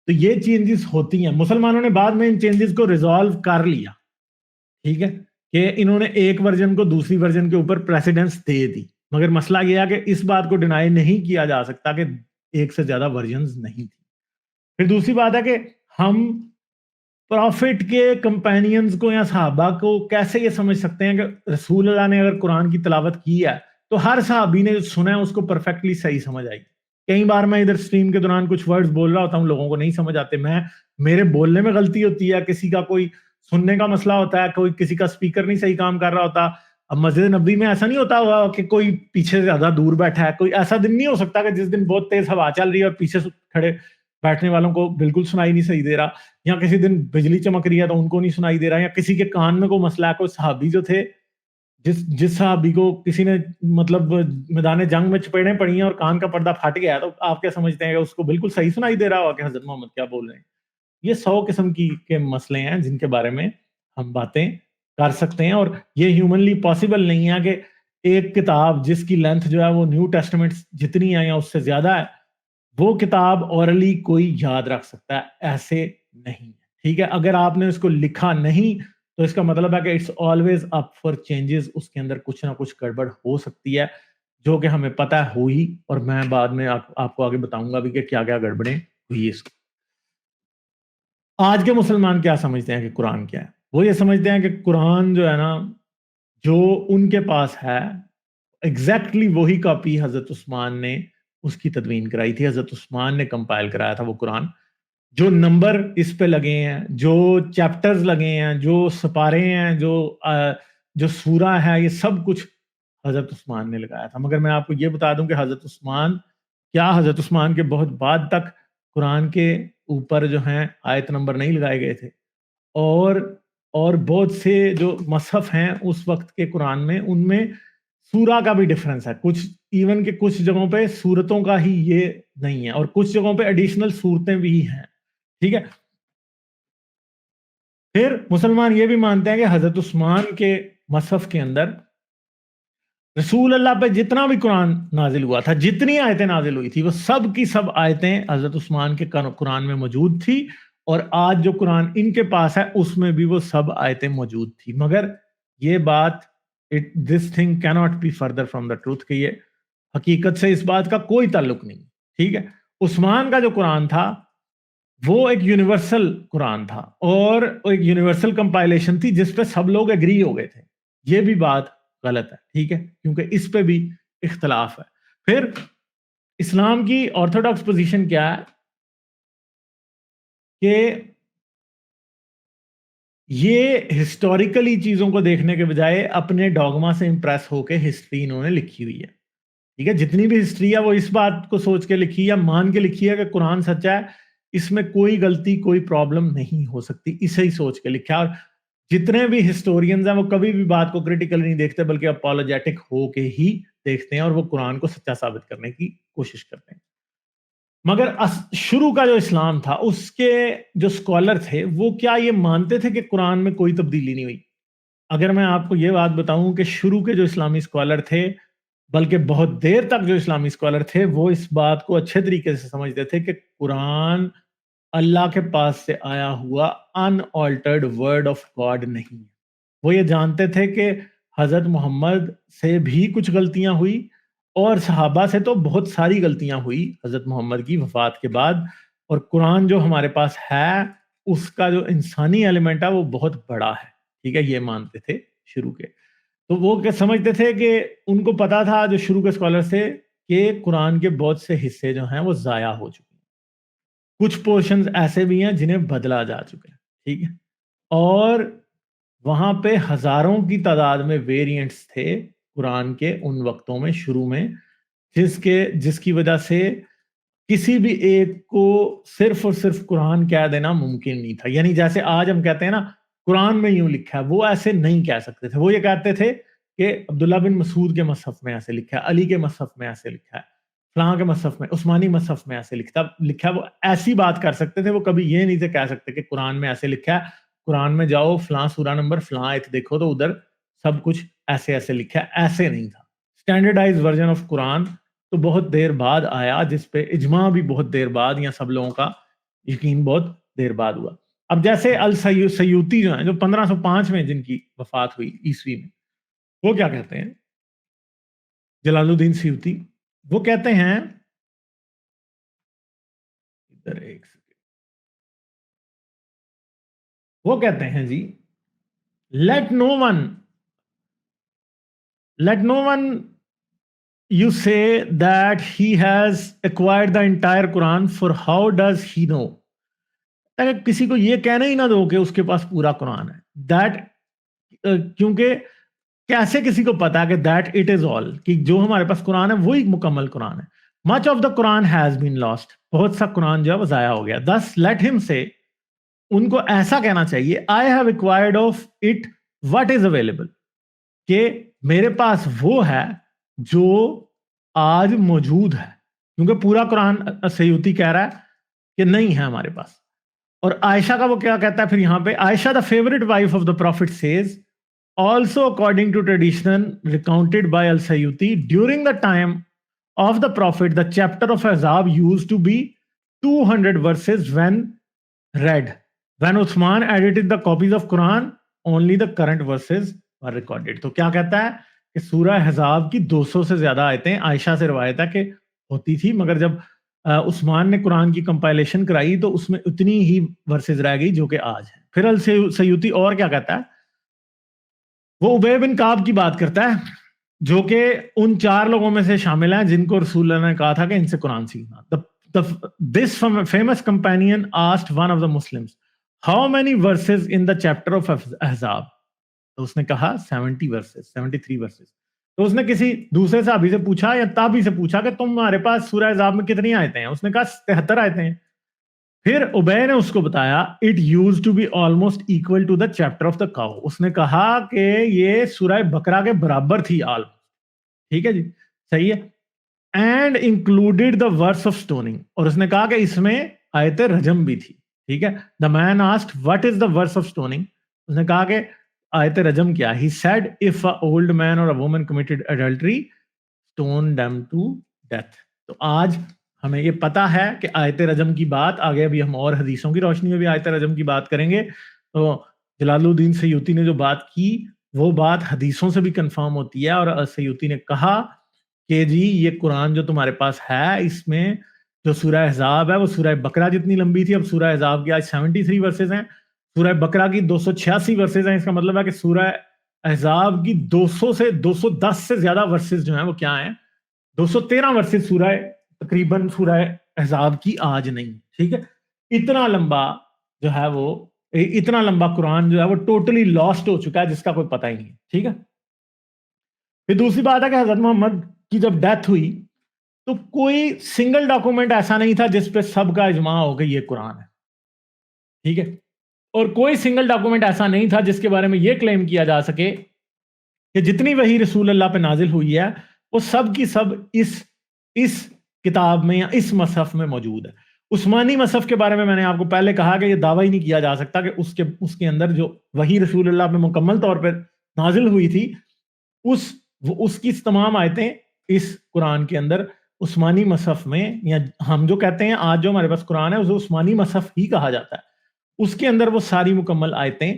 تو یہ چینجز ہوتی ہیں. مسلمانوں نے بعد میں ان چینجز کو ریزالو کر لیا, ٹھیک ہے, کہ انہوں نے ایک ورژن کو دوسری ورژن کے اوپر پریسیڈنس دے دی, مگر مسئلہ یہ ہے کہ اس بات کو ڈینائی نہیں کیا جا سکتا کہ ایک سے زیادہ ورژنز نہیں تھی. پھر دوسری بات ہے کہ ہم پروفٹ کے کمپینینز کو یا صحابہ کو کیسے یہ سمجھ سکتے ہیں کہ رسول اللہ نے اگر قرآن کی تلاوت کی ہے تو ہر صحابی نے جو سنا ہے اس کو پرفیکٹلی صحیح سمجھ آئی. کئی بار میں ادھر سٹریم کے دوران کچھ ورڈز بول رہا ہوتا ہوں, لوگوں کو نہیں سمجھ آتے, میرے بولنے میں غلطی ہوتی ہے, کسی کا کوئی سننے کا مسئلہ ہوتا ہے, کوئی کسی کا سپیکر نہیں صحیح کام کر رہا ہوتا. اب مسجد نبوی میں ایسا نہیں ہوتا ہوا کہ کوئی پیچھے سے زیادہ دور بیٹھا ہے, کوئی ایسا دن نہیں ہو سکتا کہ جس دن بہت تیز ہوا چل رہی ہے اور پیچھے سے کھڑے بیٹھنے والوں کو بالکل سنائی نہیں صحیح دے رہا, یا کسی دن بجلی چمک رہی ہے تو ان کو نہیں سنائی دے رہا, یا کسی کے کان میں کوئی مسئلہ ہے. کوئی صحابی جو تھے, جس صحابی کو کسی نے مطلب میدان جنگ میں چپیڑیں پڑی ہیں اور کان کا پردہ پھٹ گیا, تو آپ کیا سمجھتے ہیں کہ اس کو بالکل صحیح سنائی دے رہا ہوگا کہ حضرت محمد کیا بول رہے ہیں؟ یہ 100 قسم کے مسئلے ہیں جن کے بارے میں ہم باتیں کر سکتے ہیں, اور یہ ہیومنلی پاسبل نہیں ہے کہ ایک کتاب جس کی لینتھ جو ہے وہ نیو ٹیسٹمنٹ جتنی ہے یا اس سے زیادہ ہے, وہ کتاب اورلی کوئی یاد رکھ سکتا ہے. ایسے نہیں ہے, ٹھیک ہے. اگر آپ نے اس کو لکھا نہیں تو اس کا مطلب ہے کہ it's always up for changes, اس کے اندر کچھ نہ کچھ گڑبڑ ہو سکتی ہے جو کہ ہمیں پتہ ہوئی, اور میں بعد میں آپ کو آگے بتاؤں گا بھی کہ کیا کیا گڑبڑیں ہوئی اس کو. آج کے مسلمان کیا سمجھتے ہیں کہ قرآن کیا ہے؟ وہ یہ سمجھتے ہیں کہ قرآن جو ہے نا, جو ان کے پاس ہے ایگزیکٹلی وہی کاپی حضرت عثمان نے اس کی تدوین کرائی تھی, حضرت عثمان نے کمپائل کرایا تھا وہ قرآن. جو نمبر اس پہ لگے ہیں, جو چیپٹرز لگے ہیں, جو سپارے ہیں, جو سورہ ہے, یہ سب کچھ حضرت عثمان نے لگایا تھا. مگر میں آپ کو یہ بتا دوں کہ حضرت عثمان کے بہت بعد تک قرآن کے اوپر جو ہیں آیت نمبر نہیں لگائے گئے تھے, اور بہت سے جو مصحف ہیں اس وقت کے قرآن میں, ان میں سورہ کا بھی ڈفرنس ہے. کچھ ایون کہ کچھ جگہوں پہ سورتوں کا ہی یہ نہیں ہے, اور کچھ جگہوں پہ ایڈیشنل سورتیں بھی ہیں, ٹھیک ہے. پھر مسلمان یہ بھی مانتے ہیں کہ حضرت عثمان کے مصحف کے اندر رسول اللہ پہ جتنا بھی قرآن نازل ہوا تھا, جتنی آیتیں نازل ہوئی تھی, وہ سب کی سب آیتیں حضرت عثمان کے قرآن میں موجود تھی, اور آج جو قرآن ان کے پاس ہے اس میں بھی وہ سب آیتیں موجود تھی. مگر یہ بات this thing cannot be further from the truth, کہ یہ حقیقت سے اس بات کا کوئی تعلق نہیں, ٹھیک ہے. عثمان کا جو قرآن تھا وہ ایک یونیورسل قرآن تھا, اور ایک یونیورسل کمپائلیشن تھی جس پہ سب لوگ ایگری ہو گئے تھے. یہ بھی بات غلط ہے, ٹھیک ہے, کیونکہ اس پہ بھی اختلاف ہے. پھر اسلام کی آرتھوڈاکس پوزیشن کیا ہے کہ یہ ہسٹوریکلی چیزوں کو دیکھنے کے بجائے اپنے ڈوگما سے امپریس ہو کے ہسٹری انہوں نے لکھی ہوئی ہے, ٹھیک ہے. جتنی بھی ہسٹری ہے وہ اس بات کو سوچ کے لکھی ہے, مان کے لکھی ہے کہ قرآن سچا ہے, اس میں کوئی غلطی کوئی پرابلم نہیں ہو سکتی, اسے ہی سوچ کے لکھا. اور جتنے بھی ہسٹورینز ہیں وہ کبھی بھی بات کو کریٹیکل نہیں دیکھتے, بلکہ اپولوجیٹک ہو کے ہی دیکھتے ہیں, اور وہ قرآن کو سچا ثابت کرنے کی کوشش کرتے ہیں. مگر شروع کا جو اسلام تھا اس کے جو اسکالر تھے وہ کیا یہ مانتے تھے کہ قرآن میں کوئی تبدیلی نہیں ہوئی؟ اگر میں آپ کو یہ بات بتاؤں کہ شروع کے جو اسلامی اسکالر تھے, بلکہ بہت دیر تک جو اسلامی اسکالر تھے, وہ اس بات کو اچھے طریقے سے سمجھتے تھے کہ قرآن اللہ کے پاس سے آیا ہوا ان آلٹرڈ ورڈ آف گاڈ نہیں ہے. وہ یہ جانتے تھے کہ حضرت محمد سے بھی کچھ غلطیاں ہوئی, اور صحابہ سے تو بہت ساری غلطیاں ہوئی حضرت محمد کی وفات کے بعد, اور قرآن جو ہمارے پاس ہے اس کا جو انسانی ایلیمنٹ ہے وہ بہت بڑا ہے, ٹھیک ہے. یہ مانتے تھے شروع کے. تو وہ کیا سمجھتے تھے کہ ان کو پتا تھا جو شروع کے اسکالر تھے کہ قرآن کے بہت سے حصے جو ہیں وہ ضائع ہو چکے ہیں, کچھ پورشنز ایسے بھی ہیں جنہیں بدلا جا چکے ہیں, ٹھیک ہے. اور وہاں پہ ہزاروں کی تعداد میں ویریئنٹس تھے قرآن کے ان وقتوں میں شروع میں, جس کی وجہ سے کسی بھی ایک کو صرف اور صرف قرآن کہہ دینا ممکن نہیں تھا. یعنی جیسے آج ہم کہتے ہیں نا قرآن میں یوں لکھا ہے, وہ ایسے نہیں کہہ سکتے تھے. وہ یہ کہتے تھے کہ عبداللہ بن مسعود کے مصحف میں ایسے لکھا ہے, علی کے مصحف میں ایسے لکھا ہے, فلاں کے مصحف میں, عثمانی مصحف میں ایسے لکھا ہے. وہ ایسی بات کر سکتے تھے, وہ کبھی یہ نہیں تھے کہہ سکتے کہ قرآن میں ایسے لکھا ہے, قرآن میں جاؤ فلاں سورہ نمبر فلاں آیت دیکھو تو ادھر سب کچھ ایسے ایسے لکھا ہے. ایسے نہیں تھا. اسٹینڈرڈائز ورژن آف قرآن تو بہت دیر بعد آیا, جس پہ اجماع بھی بہت دیر بعد یا سب لوگوں کا یقین بہت دیر بعد ہوا. اب جیسے السیوطی جو ہیں، جو 1505 میں جن کی وفات ہوئی عیسوی میں، وہ کیا کہتے ہیں؟ جلال الدین سیوطی وہ کہتے ہیں، ادھر ایک سیکنڈ، وہ کہتے ہیں جی، let no one you say that he has acquired the entire Quran, for how does he know؟ اگر کسی کو یہ کہنا ہی نہ دو کہ اس کے پاس پورا قرآن ہے، دیٹ کیونکہ کیسے کسی کو پتا کہ دیٹ اٹ از آل، کہ جو ہمارے پاس قرآن ہے وہی مکمل قرآن ہے. Much of the Quran has been lost, بہت سا قرآن جو ہے وہ ضائع ہو گیا. دس لیٹ ہم سے، ان کو ایسا کہنا چاہیے، I have acquired of it what is available, کہ میرے پاس وہ ہے جو آج موجود ہے، کیونکہ پورا قرآن سیوطی کہہ رہا ہے کہ نہیں ہے ہمارے پاس. اور عائشہ کا وہ کیا کہتا ہے پھر یہاں پہ، Aisha the favourite wife of the prophet says also according to tradition recounted by al-Sayyuti, during the time of the prophet the chapter of Ahzab used to be 200 verses when read. When Uthman edited the copies of Quran, only the current verses were recorded. تو کیا کہتا ہے کہ سورہ احزاب کی 200 سے زیادہ آیتیں عائشہ سے روایت ہے کہ ہوتی تھی، مگر جب عثمان نے قرآن کی کمپائلیشن کرائی تو اس میں اتنی ہی ورسز رہ گئی جو کہ آج ہے. پھر السیوطی اور کیا کہتا ہے، وہ ابی بن کعب کی بات کرتا ہے، جو کہ ان 4 لوگوں میں سے شامل ہیں جن کو رسول اللہ نے کہا تھا کہ ان سے قرآن سیکھنا. This famous companion asked one of the Muslims, how many verses in the chapter of Ahzab؟ تو اس نے کہا 70 verses, 73 verses. تو اس نے کسی دوسرے صحابی سے پوچھا یا تابعی سے پوچھا کہ تمہارے پاس سورہ احزاب میں کتنی آیتیں ہیں؟ اس نے کہا 73 آیتیں ہیں. پھر ابے نے اس کو بتایا it used to be almost equal to the chapter of the cow. اس نے کہا کہ یہ سورہ بقرہ کے برابر تھی آل. ٹھیک ہے جی، صحیح ہے. And included the verse of stoning, اور اس نے کہا کہ اس میں آیت رجم بھی تھی. ٹھیک ہے. The man asked what is the verse of stoning, اس نے کہا کہ آیت رجم کیا؟ He said if a old man اور a woman committed adultery stone them to death. تو آج ہمیں یہ پتا ہے کہ آیت رجم کی بات آگے ابھی ہم اور حدیثوں کی روشنی میں بھی آیت رجم کی بات کریں گے. تو جلال الدین سیوطی نے جو بات کی وہ بات حدیثوں سے بھی کنفرم ہوتی ہے، اور سیوطی نے کہا کہ جی یہ قرآن جو تمہارے پاس ہے اس میں جو سورہ احزاب ہے وہ سورہ بقرہ جتنی لمبی تھی، اب سورہ احزاب کی آج 73 ورسز ہیں، سورہ بقرہ کی 286 ورسز ہیں. اس کا مطلب ہے کہ سورہ احزاب کی 200 سے 210 سے زیادہ ورسز جو ہیں وہ کیا ہیں، 213 ورسز سورہ تقریباً سورہ احزاب کی آج نہیں. ٹھیک ہے. اتنا لمبا جو ہے وہ، اتنا لمبا قرآن جو ہے وہ ٹوٹلی لاسٹ ہو چکا ہے جس کا کوئی پتہ ہی نہیں ہے. ٹھیک ہے. پھر دوسری بات ہے کہ حضرت محمد کی جب ڈیتھ ہوئی تو کوئی سنگل ڈاکومنٹ ایسا نہیں تھا جس پہ سب کا اجماع ہو کہ یہ قرآن ہے. ٹھیک ہے. اور کوئی سنگل ڈاکومنٹ ایسا نہیں تھا جس کے بارے میں یہ کلیم کیا جا سکے کہ جتنی وحی رسول اللہ پہ نازل ہوئی ہے وہ سب کی سب اس کتاب میں یا اس مصحف میں موجود ہے. عثمانی مصحف کے بارے میں نے آپ کو پہلے کہا کہ یہ دعویٰ ہی نہیں کیا جا سکتا کہ اس کے اندر جو وحی رسول اللہ پہ مکمل طور پہ نازل ہوئی تھی اس کی تمام آیتیں اس قرآن کے اندر عثمانی مصحف میں، یا ہم جو کہتے ہیں آج جو ہمارے پاس قرآن ہے اسے عثمانی مصحف ہی کہا جاتا ہے، اس کے اندر وہ ساری مکمل آیتیں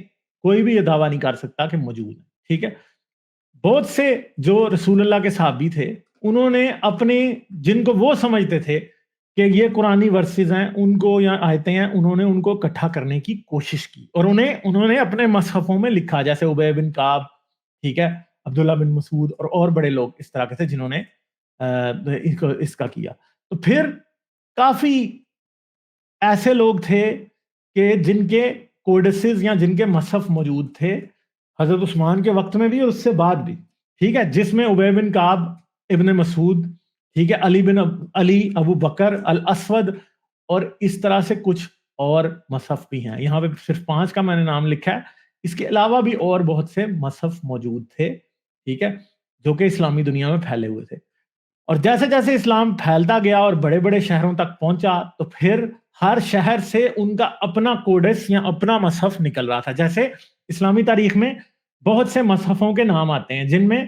کوئی بھی یہ دعویٰ نہیں کر سکتا کہ موجود ہیں. ٹھیک ہے. بہت سے جو رسول اللہ کے صحابی تھے انہوں نے اپنے، جن کو وہ سمجھتے تھے کہ یہ قرآنی ورسز ہیں ان کو یا آیتیں ہیں، انہوں نے ان کو اکٹھا کرنے کی کوشش کی اور انہوں نے اپنے مصحفوں میں لکھا، جیسے ابی بن کعب، ٹھیک ہے، عبداللہ بن مسعود اور بڑے لوگ اس طرح کے تھے جنہوں نے اس کا کیا. تو پھر کافی ایسے لوگ تھے کہ جن کے کوڈسز یا جن کے مصحف موجود تھے حضرت عثمان کے وقت میں بھی اور اس سے بعد بھی. ٹھیک ہے. جس میں ابی بن کعب، ابن مسعود، ٹھیک ہے، علی ابو بکر الاسود اور اس طرح سے کچھ اور مصحف بھی ہیں. یہاں پہ صرف 5 کا میں نے نام لکھا ہے، اس کے علاوہ بھی اور بہت سے مصحف موجود تھے. ٹھیک ہے. جو کہ اسلامی دنیا میں پھیلے ہوئے تھے. اور جیسے جیسے اسلام پھیلتا گیا اور بڑے بڑے شہروں تک پہنچا تو پھر ہر شہر سے ان کا اپنا کوڈس یا اپنا مصحف نکل رہا تھا. جیسے اسلامی تاریخ میں بہت سے مصحفوں کے نام آتے ہیں جن میں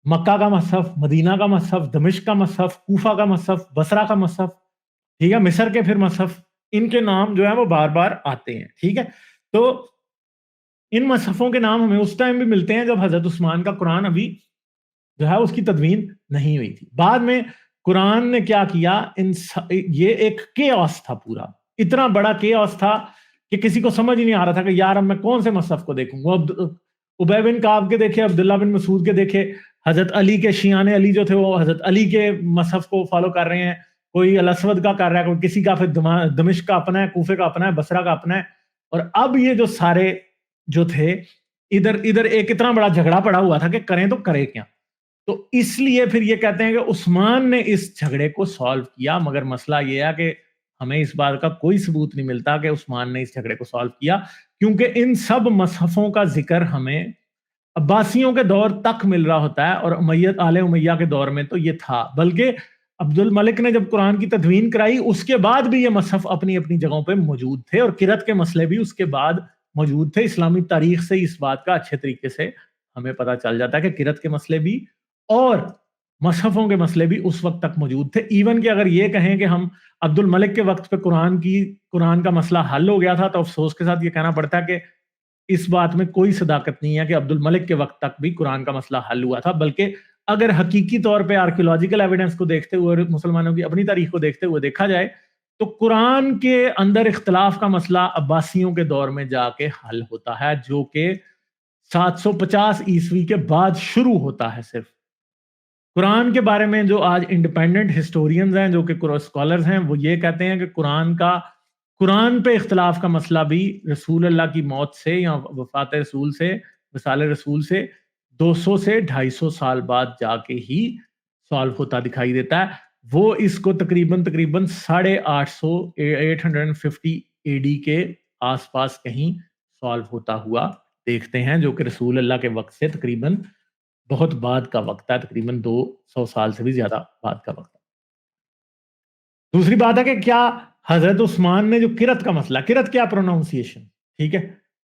مکہ کا مصحف، مدینہ کا مصحف، دمشق کا مصحف، کوفہ کا مصحف، بصرہ کا مصحف، ٹھیک ہے، مصر کے پھر مصحف، ان کے نام جو ہے وہ بار بار آتے ہیں. ٹھیک ہے, تو ان مصحفوں کے نام ہمیں اس ٹائم بھی ملتے ہیں جب حضرت عثمان کا قرآن ابھی جو ہے اس کی تدوین نہیں ہوئی تھی. بعد میں قرآن نے کیا کیا, یہ ایک کیوس تھا, پورا اتنا بڑا کیوس تھا کہ کسی کو سمجھ ہی نہیں آ رہا تھا کہ یار اب میں کون سے مصحف کو دیکھوں. وہ ابی بن کعب کے دیکھے, عبداللہ بن مسعود کے دیکھے, حضرت علی کے شیعان علی جو تھے وہ حضرت علی کے مصحف کو فالو کر رہے ہیں, کوئی الاسود کا کر رہا ہے, کوئی کسی کا, پھر دمشق کا اپنا ہے, کوفے کا اپنا ہے, بصرہ کا اپنا ہے. اور اب یہ جو سارے جو تھے ادھر ایک اتنا بڑا جھگڑا پڑا ہوا تھا کہ کریں تو کریں کیا. تو اس لیے پھر یہ کہتے ہیں کہ عثمان نے اس جھگڑے کو سالو کیا, مگر مسئلہ یہ ہے کہ ہمیں اس بات کا کوئی ثبوت نہیں ملتا کہ عثمان نے اس جھگڑے کو سالو کیا, کیونکہ ان سب مصحفوں کا ذکر ہمیں عباسیوں کے دور تک مل رہا ہوتا ہے, اور آل امیہ کے دور میں تو یہ تھا. بلکہ عبد الملک نے جب قرآن کی تدوین کرائی اس کے بعد بھی یہ مصحف اپنی اپنی جگہوں پہ موجود تھے, اور قرأت کے مسئلے بھی اس کے بعد موجود تھے. اسلامی تاریخ سے اس بات کا اچھے طریقے سے ہمیں پتہ چل جاتا ہے کہ قرأت کے مسئلے بھی اور مصحفوں کے مسئلے بھی اس وقت تک موجود تھے. ایون کہ اگر یہ کہیں کہ ہم عبد الملک کے وقت پہ قرآن کا مسئلہ حل ہو گیا تھا, تو افسوس کے ساتھ یہ کہنا پڑتا ہے کہ اس بات میں کوئی صداقت نہیں ہے کہ عبد الملک کے وقت تک بھی قرآن کا مسئلہ حل ہوا تھا. بلکہ اگر حقیقی طور پہ آرکیولوجیکل ایویڈنس کو دیکھتے ہوئے اور مسلمانوں کی اپنی تاریخ کو دیکھتے ہوئے دیکھا جائے تو قرآن کے اندر اختلاف کا مسئلہ عباسیوں کے دور میں جا کے حل ہوتا ہے, جو کہ 750 عیسوی کے بعد شروع ہوتا ہے. صرف قرآن کے بارے میں جو آج انڈیپینڈنٹ ہسٹورینز ہیں, جو کہ اسکالرز ہیں, وہ یہ کہتے ہیں کہ قرآن پہ اختلاف کا مسئلہ بھی رسول اللہ کی موت سے یا وفات رسول سے, وصال رسول سے 200 سے 250 سال بعد جا کے ہی سالو ہوتا دکھائی دیتا ہے. وہ اس کو تقریباً 850 اے ڈی کے آس پاس کہیں سالو ہوتا ہوا دیکھتے ہیں, جو کہ رسول اللہ کے وقت سے تقریباً بہت بعد کا وقت ہے, تقریباً 200 سال سے بھی زیادہ بعد کا وقت ہے. دوسری بات ہے کہ کیا حضرت عثمان نے جو قرأت کا مسئلہ, قرأت کیا پروناؤنسیشن, ٹھیک ہے,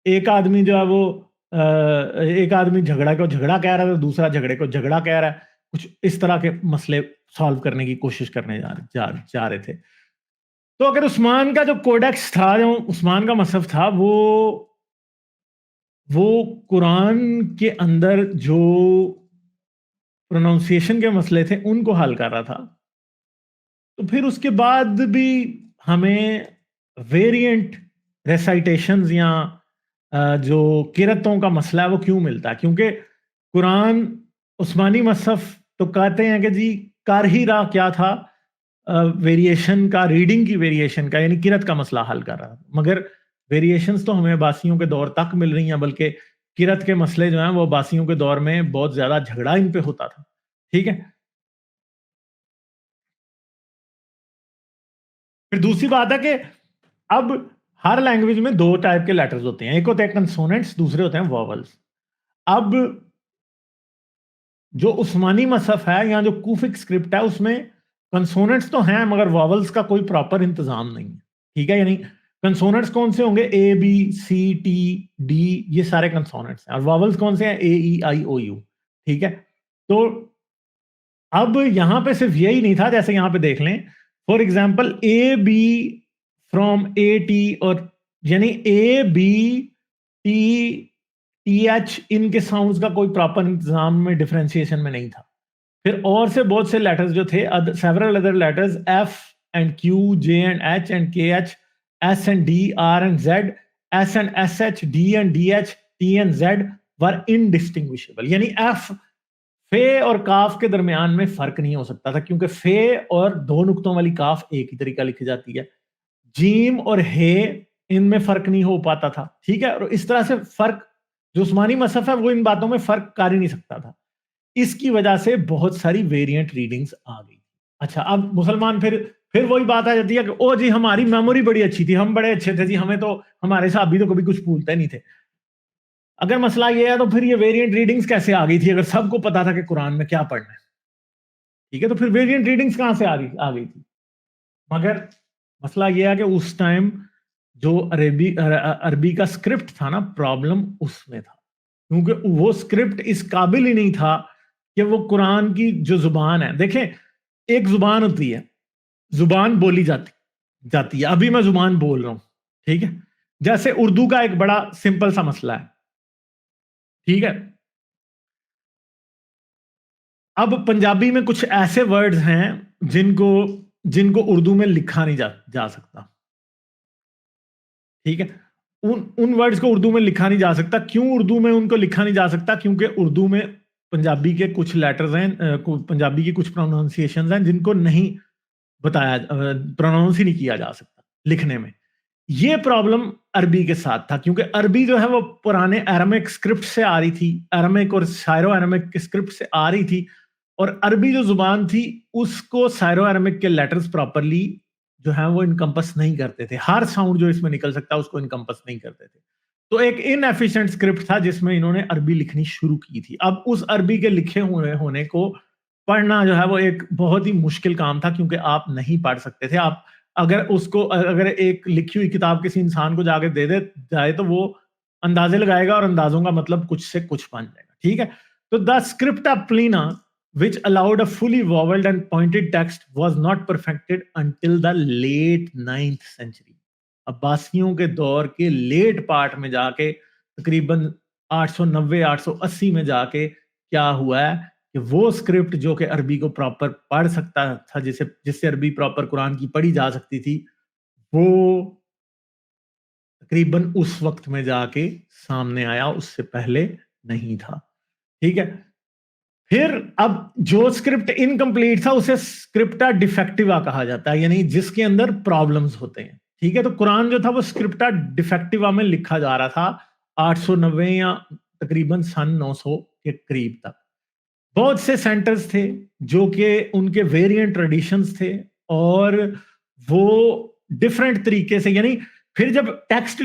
ایک آدمی جو ہے وہ ایک آدمی جھگڑا کو جھگڑا کہہ رہا ہے, دوسرا جھگڑے کو جھگڑا کہہ رہا ہے, کچھ اس طرح کے مسئلے سالو کرنے کی کوشش کرنے جا رہے تھے. تو اگر عثمان کا جو کوڈیکس تھا, جو عثمان کا مصحف تھا, وہ قرآن کے اندر جو پروناؤنسیشن کے مسئلے تھے ان کو حل کر رہا تھا, تو پھر اس کے بعد بھی ہمیں ویریئنٹ ریسائٹیشنز یا جو قرأتوں کا مسئلہ ہے وہ کیوں ملتا ہے؟ کیونکہ قرآن عثمانی مصحف تو کہتے ہیں کہ جی کر ہی رہا کیا تھا, ویریشن کا, ریڈنگ کی ویریشن کا, یعنی قرأت کا مسئلہ حل کر رہا, مگر ویریشنز تو ہمیں عباسیوں کے دور تک مل رہی ہیں, بلکہ قرأت کے مسئلے جو ہیں وہ عباسیوں کے دور میں بہت زیادہ جھگڑا ان پہ ہوتا تھا. ٹھیک ہے, پھر دوسری بات ہے کہ اب ہر لینگویج میں دو ٹائپ کے لیٹرز ہوتے ہیں, ایک ہوتے ہیں کنسوننٹس, دوسرے ہوتے ہیں واولز. اب جو عثمانی مصحف ہے یا جو کوفک اسکرپٹ ہے اس میں کنسوننٹس تو ہیں مگر واولز کا کوئی پراپر انتظام نہیں ہے. ٹھیک ہے, یعنی کنسوننٹس کون سے ہوں گے, اے بی سی ٹی ڈی, یہ سارے کنسوننٹس ہیں, اور واولز کون سے ہیں, اے ای آئی او یو. ٹھیک ہے, تو اب یہاں پہ صرف یہی نہیں تھا, جیسے یہاں پہ دیکھ لیں for example A B from A T, اور یعنی A B T T H, ان کے ساؤنڈز کا کوئی پراپر انتظام میں ڈفرینسیشن میں نہیں تھا. پھر اور سے بہت سے لیٹرز جو تھے, several other letters, F and Q, J and H and KH, S and D, R and Z, S and SH, D and DH, T and Z were indistinguishable. یعنی F, فے اور کاف کے درمیان میں فرق نہیں ہو سکتا تھا, کیونکہ فے اور دو نقطوں والی کاف ایک ہی طریقہ لکھی جاتی ہے. جیم اور ہے ان میں فرق نہیں ہو پاتا تھا. ٹھیک ہے, اور اس طرح سے فرق جو عثمانی مصحف ہے وہ ان باتوں میں فرق کر ہی نہیں سکتا تھا. اس کی وجہ سے بہت ساری ویریئنٹ ریڈنگز آ گئی. اچھا, اب مسلمان پھر وہی بات آ جاتی ہے کہ او جی ہماری میموری بڑی اچھی تھی, ہم بڑے اچھے تھے جی, ہمیں تو ہمارے صحابی تو کبھی کچھ بھولتے نہیں تھے. اگر مسئلہ یہ ہے تو پھر یہ ویریئنٹ ریڈنگز کیسے آ گئی تھی اگر سب کو پتا تھا کہ قرآن میں کیا پڑھنا ہے؟ ٹھیک ہے, تو پھر ویریئنٹ ریڈنگز کہاں سے آ گئی تھی؟ مگر مسئلہ یہ ہے کہ اس ٹائم جو عربی کا اسکرپٹ تھا نا, پرابلم اس میں تھا, کیونکہ وہ اسکرپٹ اس قابل ہی نہیں تھا کہ وہ قرآن کی جو زبان ہے. دیکھیں, ایک زبان ہوتی ہے, زبان بولی جاتی, جاتی ہے. ابھی میں زبان بول رہا ہوں, ٹھیک ہے, جیسے اردو کا ایک بڑا سمپل سا مسئلہ ہے, ٹھیک ہے. اب پنجابی میں کچھ ایسے ورڈز ہیں جن کو اردو میں لکھا نہیں جا سکتا, ٹھیک ہے. ان ورڈز کو اردو میں لکھا نہیں جا سکتا. کیوں اردو میں ان کو لکھا نہیں جا سکتا؟ کیونکہ اردو میں پنجابی کے کچھ لیٹرز ہیں, پنجابی کی کچھ پروننسیشنز ہیں جن کو نہیں بتایا, پروناؤنس ہی نہیں کیا جا سکتا لکھنے میں. یہ پرابلم عربی کے ساتھ تھا, کیونکہ عربی جو ہے وہ پرانے ایرامک اسکرپٹ سے آ رہی تھی, ایرامک اور سائرو ایرامک اسکرپٹ سے آ رہی تھی, اور عربی جو زبان تھی اس کو سائرو ایرامک کے لیٹرز پراپرلی جو ہیں وہ انکمپس نہیں کرتے تھے. ہر ساؤنڈ جو اس میں نکل سکتا اس کو انکمپس نہیں کرتے تھے. تو ایک ان ایفیشینٹ اسکرپٹ تھا جس میں انہوں نے عربی لکھنی شروع کی تھی. اب اس عربی کے لکھے ہونے کو پڑھنا جو ہے وہ ایک بہت ہی مشکل کام تھا, کیونکہ آپ نہیں پڑھ سکتے تھے. آپ اگر ایک لکھی ہوئی کتاب کسی انسان کو جا کے دے جائے تو وہ اندازے لگائے گا, اور اندازوں کا مطلب کچھ سے کچھ بن جائے گا, ٹھیک ہے. تو دا اسکرپٹ آف پلینا which allowed a fully voweled and pointed text was not perfected until the late 9th century. عباسیوں کے دور کے لیٹ پارٹ میں جا کے تقریباً 890-880 میں جا کے کیا ہوا ہے کہ وہ اسکرپٹ جو کہ عربی کو پراپر پڑھ سکتا تھا, جس سے عربی پراپر قرآن کی پڑھی جا سکتی تھی, وہ تقریباً اس وقت میں جا کے سامنے آیا, اس سے پہلے نہیں تھا, ٹھیک ہے. پھر اب جو اسکرپٹ انکمپلیٹ تھا اسے اسکرپٹا ڈیفیکٹیوا کہا جاتا ہے, یعنی جس کے اندر پرابلمز ہوتے ہیں, ٹھیک ہے. تو قرآن جو تھا وہ اسکرپٹا ڈیفیکٹیوا میں لکھا جا رہا تھا 890 یا تقریباً سن 900 کے قریب تک. بہت سے سینٹرز تھے جو کہ ان کے ویریئنٹ ٹریڈیشنز تھے, اور وہ ڈفرینٹ طریقے سے, یعنی پھر جب ٹیکسٹ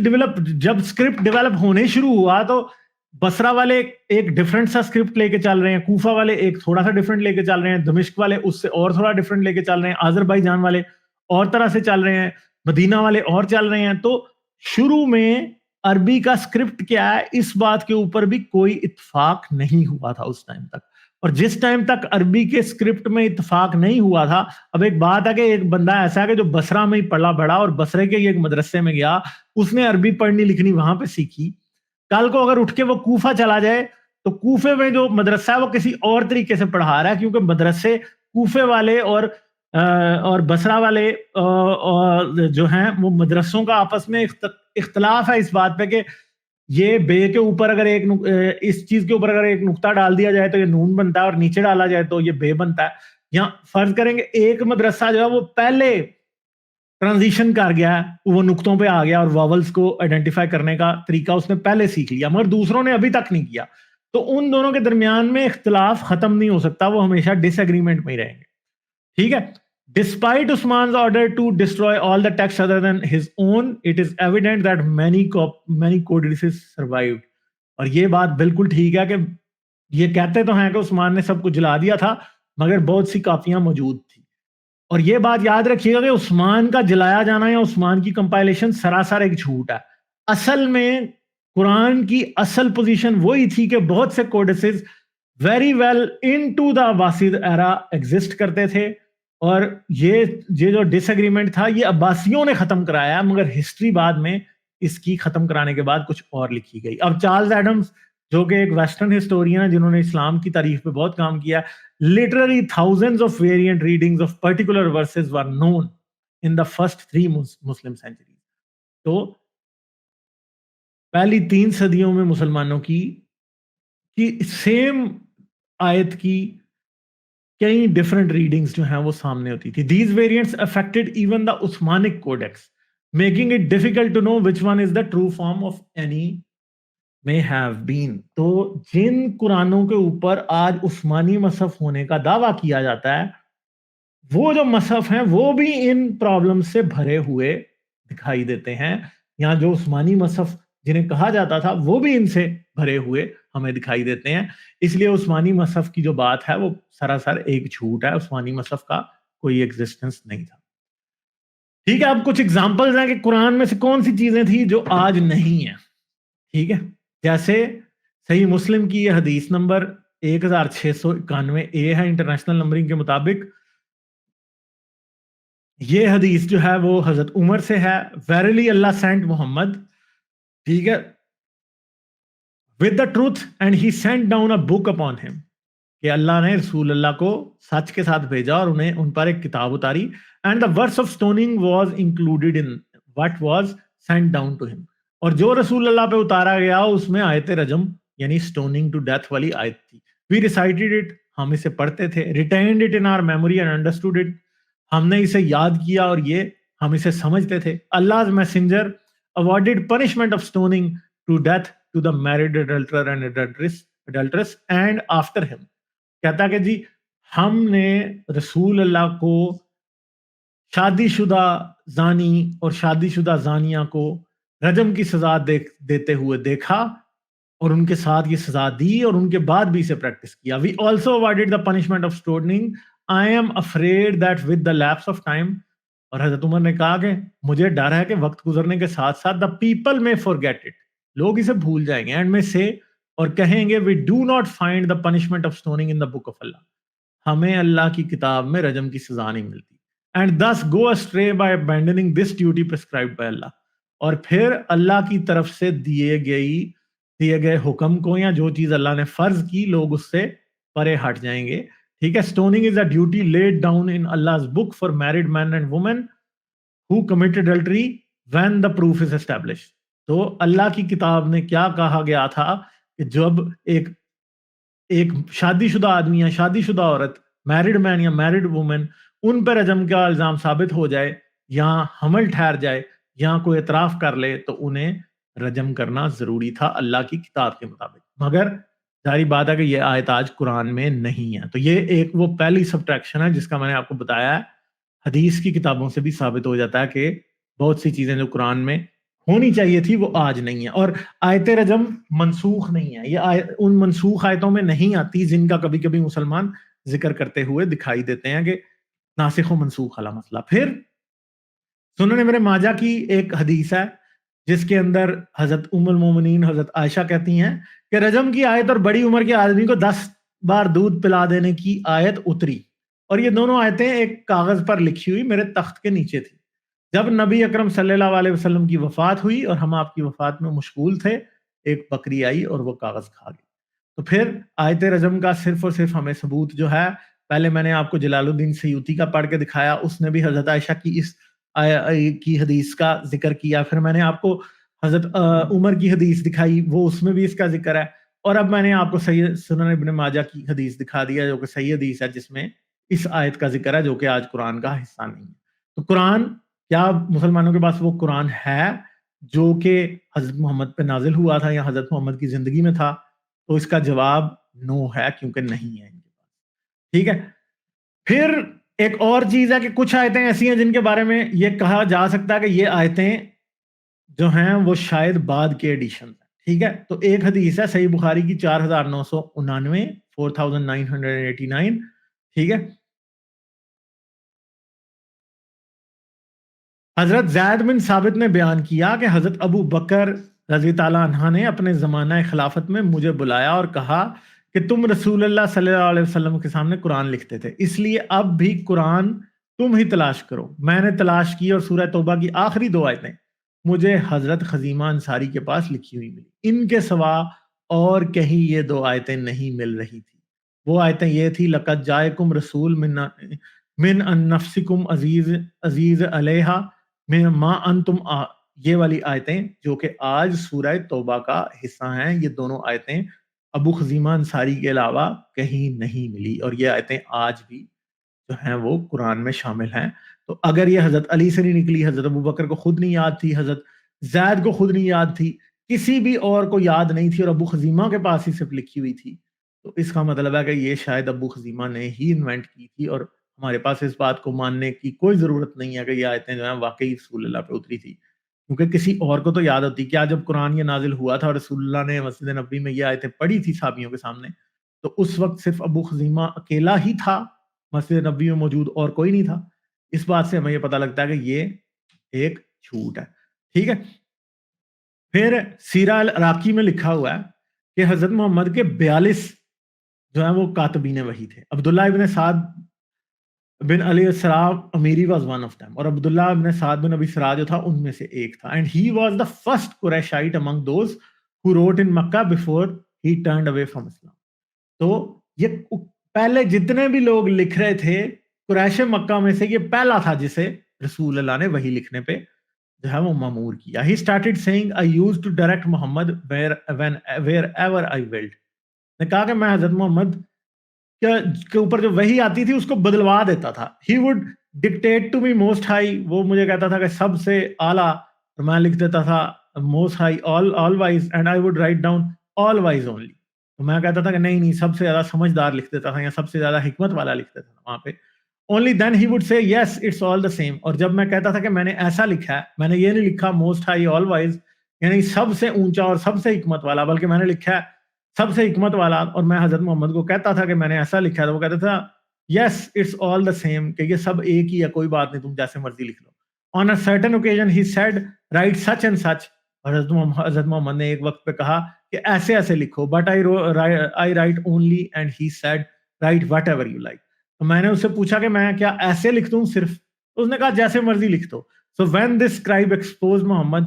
جب اسکرپٹ ڈیولپ ہونے شروع ہوا تو بصرہ والے ایک ڈفرینٹ سا اسکرپٹ لے کے چل رہے ہیں, کوفہ والے ایک تھوڑا سا ڈفرینٹ لے کے چل رہے ہیں, دمشق والے اس سے اور تھوڑا ڈفرینٹ لے کے چل رہے ہیں, آذربائیجان والے اور طرح سے چل رہے ہیں, مدینہ والے اور چل رہے ہیں. تو شروع میں عربی کا اسکرپٹ کیا ہے اس بات کے اوپر بھی کوئی اتفاق نہیں ہوا تھا اس ٹائم تک. اور جس ٹائم تک عربی کے اسکرپٹ میں اتفاق نہیں ہوا تھا, اب ایک بات ہے کہ ایک بندہ ایسا ہے کہ جو بصرہ میں ہی پڑھا بڑھا اور بصرے کے ایک مدرسے میں گیا, اس نے عربی پڑھنی لکھنی وہاں پہ سیکھی. کل کو اگر اٹھ کے وہ کوفہ چلا جائے تو کوفے میں جو مدرسہ ہے وہ کسی اور طریقے سے پڑھا رہا ہے, کیونکہ مدرسے کوفے والے اور بصرہ والے جو ہیں وہ مدرسوں کا آپس میں اختلاف ہے اس بات پہ کہ یہ بے کے اوپر اگر اس چیز کے اوپر اگر ایک نقطہ ڈال دیا جائے تو یہ نون بنتا ہے, اور نیچے ڈالا جائے تو یہ بے بنتا ہے. یہاں فرض کریں گے ایک مدرسہ جو ہے وہ پہلے ٹرانزیشن کر گیا ہے, وہ نقطوں پہ آ گیا اور واولز کو آئیڈینٹیفائی کرنے کا طریقہ اس نے پہلے سیکھ لیا, مگر دوسروں نے ابھی تک نہیں کیا. تو ان دونوں کے درمیان میں اختلاف ختم نہیں ہو سکتا, وہ ہمیشہ ڈس ایگریمنٹ میں ہی رہیں گے, ٹھیک ہے. Despite Usman's order to destroy all the texts other than his own, it is evident that many codices survived. اور یہ بات بالکل ٹھیک ہے کہ یہ کہتے تو ہیں کہ عثمان نے سب کو جلا دیا تھا, مگر بہت سی کاپیاں موجود تھی. اور یہ بات یاد رکھیے گا کہ عثمان کا جلایا جانا یا عثمان کی کمپائلیشن سراسر ایک جھوٹ ہے. اصل میں قرآن کی اصل پوزیشن وہی تھی کہ بہت سے codices very well into the واسد ایرا ایگزسٹ کرتے تھے, اور یہ جو ڈس ایگریمنٹ تھا یہ عباسیوں نے ختم کرایا, مگر ہسٹری بعد میں اس کی ختم کرانے کے بعد کچھ اور لکھی گئی. اب چارلز ایڈمز جو کہ ایک ویسٹرن ہسٹورین ہے جنہوں نے اسلام کی تاریخ پہ بہت کام کیا, literally thousands of variant readings of particular verses were known in the first 3 Muslim centuries. تو پہلی 3 صدیوں میں مسلمانوں کی سیم آیت کی کئی ڈفرنٹ ریڈنگز جو ہیں وہ سامنے ہوتی تھی. These variants affected even the Uthmanic codex, making it difficult to know which one is the true form of any may have been. تو جن قرآنوں کے اوپر آج عثمانی مصحف ہونے کا دعویٰ کیا جاتا ہے, وہ جو مصحف ہیں وہ بھی ان پرابلم سے بھرے ہوئے دکھائی دیتے ہیں. یہاں جو عثمانی مصحف جنہیں کہا جاتا تھا وہ بھی ان سے بھرے ہوئے ہمیں دکھائی دیتے ہیں. اس لیے عثمانی مصحف کی جو بات ہے وہ سراسر ایک جھوٹ ہے, عثمانی مصحف کا کوئی ایگزسٹنس نہیں تھا, ٹھیک ہے. اب کچھ ایگزامپلز ہیں کہ قرآن میں سے کون سی چیزیں تھی جو آج نہیں ہیں, ٹھیک ہے. جیسے صحیح مسلم کی یہ حدیث نمبر 1691 ہے انٹرنیشنل نمبرنگ کے مطابق, یہ حدیث جو ہے وہ حضرت عمر سے ہے. ویرلی اللہ سینٹ محمد, ٹھیک ہے, with the truth and he sent down a book upon him, کہ اللہ نے رسول اللہ کو سچ کے ساتھ بھیجا اور انہیں ان پر ایک کتاب اتاری. And the verse of stoning was included in what was sent down to him, اور جو رسول اللہ پہ اتارا گیا اس میں آیت رجم یعنی اسٹوننگ ٹو ڈیتھ والی آیت تھی. وی ریسائٹڈ اٹ, ہم اسے پڑھتے تھے. Retained it in our memory and understood it, ہم نے اسے یاد کیا اور یہ ہم اسے سمجھتے تھے. Allah's messenger awarded punishment of stoning to death to the married adulterer and adulteress and after him. کہتا کہ جی ہم نے رسول اللہ کو شادی شدہ زانی اور شادی شدہ زانیہ کو رجم کی سزا دیتے ہوئے دیکھا اور ان کے ساتھ یہ سزا دی اور ان کے بعد بھی اسے پریکٹس کیا. We also awarded the punishment of stoning. I am afraid that with the lapse of time, اور حضرت عمر نے کہا کہ مجھے ڈر ہے کہ وقت گزرنے کے ساتھ ساتھ دا پیپل میں فورگیٹ اٹ, لوگ اسے بھول جائیں گے. اینڈ میں سے اور کہیں گے we do not find the punishment of stoning in the book of اللہ, ہمیں اللہ کی کتاب میں رجم کی سزا نہیں ملتی. And thus go astray by abandoning this duty prescribed by Allah, اور پھر اللہ کی طرف سے دیے گئے حکم کو یا جو چیز اللہ نے فرض کی لوگ اس سے پرے ہٹ جائیں گے. ٹھیک ہے. Stoning is a duty laid down in Allah's book for married men and women who commit adultery when the proof is established. تو اللہ کی کتاب نے کیا کہا گیا تھا کہ جب ایک شادی شدہ آدمی یا شادی شدہ عورت, میرڈ مین یا میرڈ وومن, ان پر رجم کا الزام ثابت ہو جائے یا حمل ٹھہر جائے یا کوئی اعتراف کر لے تو انہیں رجم کرنا ضروری تھا اللہ کی کتاب کے مطابق. مگر ظاہری بات ہے کہ یہ آیت آج قرآن میں نہیں ہے. تو یہ ایک وہ پہلی سبٹریکشن ہے جس کا میں نے آپ کو بتایا ہے. حدیث کی کتابوں سے بھی ثابت ہو جاتا ہے کہ بہت سی چیزیں جو قرآن میں ہونی چاہیے تھی وہ آج نہیں ہے. اور آیت رجم منسوخ نہیں ہے, یہ ان منسوخ آیتوں میں نہیں آتی جن کا کبھی کبھی مسلمان ذکر کرتے ہوئے دکھائی دیتے ہیں کہ ناسخ و منسوخ والا مسئلہ. پھر سنن ابن ماجہ کی ایک حدیث ہے جس کے اندر حضرت ام المومنین حضرت عائشہ کہتی ہیں کہ رجم کی آیت اور بڑی عمر کے آدمی کو 10 بار دودھ پلا دینے کی آیت اتری, اور یہ دونوں آیتیں ایک کاغذ پر لکھی ہوئی میرے تخت کے نیچے تھی. جب نبی اکرم صلی اللہ علیہ وسلم کی وفات ہوئی اور ہم آپ کی وفات میں مشغول تھے, ایک بکری آئی اور وہ کاغذ کھا گئی. تو پھر آیت رجم کا صرف اور صرف ہمیں ثبوت جو ہے, پہلے میں نے آپ کو جلال الدین سیوطی کا پڑھ کے دکھایا, اس نے بھی حضرت عائشہ کی اس کی حدیث کا ذکر کیا. پھر میں نے آپ کو حضرت عمر کی حدیث دکھائی, وہ اس میں بھی اس کا ذکر ہے. اور اب میں نے آپ کو سنن ابن ماجہ کی حدیث دکھا دیا جو کہ صحیح حدیث ہے جس میں اس آیت کا ذکر ہے جو کہ آج قرآن کا حصہ نہیں ہے. تو قرآن کیا مسلمانوں کے پاس وہ قرآن ہے جو کہ حضرت محمد پہ نازل ہوا تھا یا حضرت محمد کی زندگی میں تھا؟ تو اس کا جواب نو ہے, کیونکہ نہیں ہے ان کے پاس. ٹھیک ہے. پھر ایک اور چیز ہے کہ کچھ آیتیں ایسی ہیں جن کے بارے میں یہ کہا جا سکتا ہے کہ یہ آیتیں جو ہیں وہ شاید بعد کے ایڈیشن ہیں. ٹھیک ہے. تو ایک حدیث ہے صحیح بخاری کی 4999 4989. ٹھیک ہے. حضرت زید بن ثابت نے بیان کیا کہ حضرت ابو بکر رضی تعالیٰ عنہ نے اپنے زمانہ خلافت میں مجھے بلایا اور کہا کہ تم رسول اللہ صلی اللہ علیہ وسلم کے سامنے قرآن لکھتے تھے, اس لیے اب بھی قرآن تم ہی تلاش کرو. میں نے تلاش کی اور سورہ توبہ کی آخری 2 آیتیں مجھے حضرت خزیمہ انصاری کے پاس لکھی ہوئی ملی. ان کے سوا اور کہیں یہ 2 آیتیں نہیں مل رہی تھی. وہ آیتیں یہ تھی لقد جائکم رسول من انفسکم عزیز علیہا ما انتم, یہ والی آیتیں جو کہ آج سورہ توبہ کا حصہ ہیں, یہ دونوں آیتیں ابو خزیمہ انصاری کے علاوہ کہیں نہیں ملی, اور یہ آیتیں آج بھی جو ہیں وہ قرآن میں شامل ہیں. تو اگر یہ حضرت علی سے نہیں نکلی, حضرت ابو بکر کو خود نہیں یاد تھی, حضرت زید کو خود نہیں یاد تھی, کسی بھی اور کو یاد نہیں تھی اور ابو خزیمہ کے پاس ہی صرف لکھی ہوئی تھی, تو اس کا مطلب ہے کہ یہ شاید ابو خزیمہ نے ہی انوینٹ کی تھی, اور ہمارے پاس اس بات کو ماننے کی کوئی ضرورت نہیں ہے کہ یہ آیتیں جو ہیں واقعی رسول اللہ پہ اتری تھی, کیونکہ کسی اور کو تو یاد ہوتی. کیا جب قرآن یہ نازل ہوا تھا اور رسول اللہ نے مسجد نبوی میں یہ آیتیں پڑھی تھی صحابیوں کے سامنے, تو اس وقت صرف ابو خزیمہ اکیلا ہی تھا مسجد نبوی میں موجود, اور کوئی نہیں تھا. اس بات سے ہمیں یہ پتہ لگتا ہے کہ یہ ایک جھوٹ ہے. ٹھیک ہے. پھر سیرہ العراقی میں لکھا ہوا ہے کہ حضرت محمد کے 42 جو ہیں وہ کاتبین وحی تھے. عبداللہ ابن سعد بن علی السلام امیری واز ون آف them, اور عبداللہ ابن سعد بن ابی سرا جو تھا ان میں سے ایک تھا. And he was the first Qurayshite among those who wrote in Makkah before he turned away from Islam. تو یہ پہلے جتنے بھی لوگ لکھ رہے تھے قریش مکہ میں سے یہ پہلا تھا جسے رسول اللہ نے وحی لکھنے پہ جو ہے وہ مامور کیا. He started saying I used to direct Muhammad wherever I willed. نے کہا کہ میں حضرت محمد کے اوپر جو وحی آتی تھی اس کو بدلوا دیتا تھا. He would dictate to me most high, وہ مجھے کہتا تھا کہ سب سے اعلیٰ, اور میں لکھ دیتا تھا most high all wise, and I would write down all wise only. تو میں کہتا تھا کہ نہیں سب سے زیادہ سمجھدار لکھ دیتا تھا یا سب سے زیادہ حکمت والا لکھ دیتا تھا وہاں پہ. Only then he would say yes it's all the same. اور جب میں کہتا تھا کہ میں نے ایسا لکھا ہے, میں نے یہ نہیں لکھا most high all wise یعنی سب سے اونچا اور سب سے حکمت والا, بلکہ میں نے لکھا ہے سب سے حکمت والا, اور میں حضرت محمد کو کہتا تھا کہ میں نے ایسا لکھا ہے, تو وہ کہتا تھا yes it's all the same, کہ یہ سب ایک ہی ہے, کوئی بات نہیں, تم جیسے مرضی لکھ لو. On a certain occasion he said write such and such, اور حضرت محمد نے ایک وقت پہ کہا کہ ایسے ایسے لکھو, but I write only, and he said write whatever you like. تو میں نے اس سے پوچھا کہ میں کیا ایسے لکھ دوں صرف, اس نے کہا جیسے مرضی لکھ دو. So when this scribe exposed Muhammad,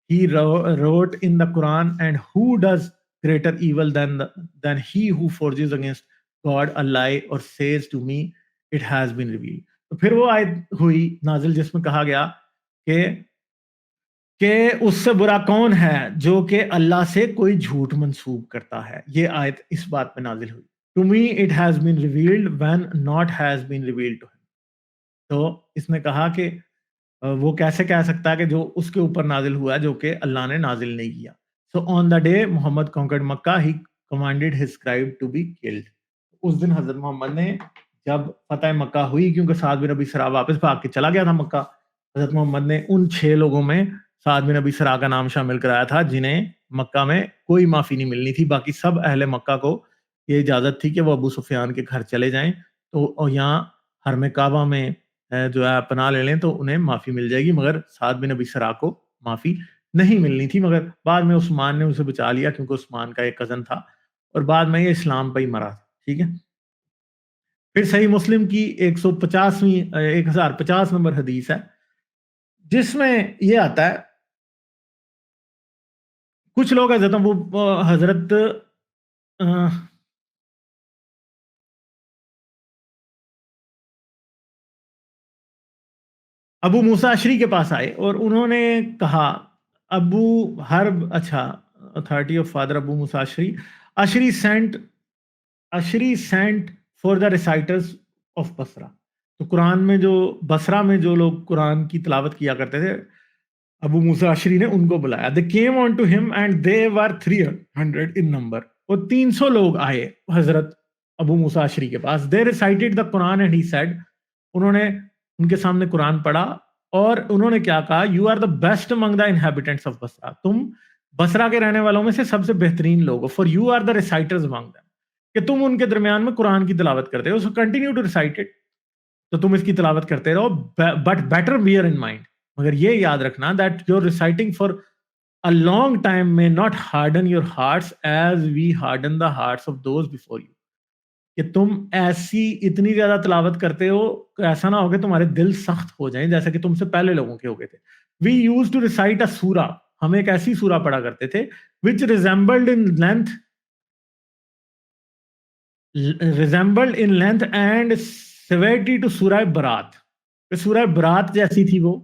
he wrote in the Quran, and who does greater evil than he who forges against God a lie or says to me it has been revealed. تو پھر وہ آیت ہوئی نازل جس میں کہا گیا کہ اس سے برا کون ہے جو کہ اللہ سے کوئی جھوٹ منسوب کرتا ہے. یہ آیت اس بات پہ نازل ہوئی. To me it has been revealed when not has been revealed to him. تو اس نے کہا کہ وہ کیسے کہہ سکتا ہے کہ جو اس کے اوپر نازل ہوا ہے جو کہ اللہ نے نازل نہیں کیا. So on the day Muhammad conquered Makkah, he commanded his scribe to be killed. اس دن حضرت محمد نے جب فتح مکہ ہوئی, کیونکہ سعد بن ابی سرا واپس بھاگ کے چلا گیا تھا مکہ, حضرت محمد نے ان 6 لوگوں میں سعد بن ابی سرا کا نام شامل کرایا تھا جنہیں مکہ میں کوئی معافی نہیں ملنی تھی. باقی سب اہل مکہ کو یہ اجازت تھی کہ وہ ابو سفیان کے گھر چلے جائیں, تو یہاں حرم کعبہ میں جو ہے پناہ لے لیں تو انہیں معافی مل جائے گی, مگر سعد بن ابی سرا کو معافی نہیں ملنی تھی. مگر بعد میں عثمان نے اسے بچا لیا, کیونکہ عثمان کا ایک کزن تھا, اور بعد میں یہ اسلام پہ ہی مرا. ٹھیک ہے. پھر صحیح مسلم کی 1050 نمبر حدیث ہے جس میں یہ آتا ہے, کچھ لوگ حضرت ابو موسیٰ اشری کے پاس آئے اور انہوں نے کہا ابو حرب, اچھا authority of father Abu Musa Ashari sent for the reciters of Basra. تو قرآن میں جو بصرہ میں جو لوگ قرآن کی تلاوت کیا کرتے تھے, ابو موسیٰ اشری نے ان کو بلایا. They came on to him and they were 300 in number. اور 300 لوگ آئے حضرت ابو موسیٰ اشری کے پاس. They recited the Quran and he said, انہوں نے ان کے سامنے قرآن پڑھا اور انہوں نے کیا کہا, you are the best among the inhabitants of Basra. تم بصرہ کے رہنے والوں میں سے سب سے بہترین لوگ ہو. For you are the reciters among them. کہ تم ان کے درمیان میں قرآن کی تلاوت کرتے ہو. So continue to recite it. تو تم اس کی تلاوت کرتے رہو. But better bear in mind, مگر یہ یاد رکھنا that your reciting for a long time may not harden your hearts as we harden the hearts of those before you. کہ تم ایسی اتنی زیادہ تلاوت کرتے ہو کہ ایسا نہ ہو کہ تمہارے دل سخت ہو جائیں جیسا کہ تم سے پہلے لوگوں کے ہو گئے تھے. We used to recite a surah. ہم ایک ایسی سورہ پڑھا کرتے تھے which resembled in length and severity to سورہ برات. سورہ برات جیسی تھی وہ,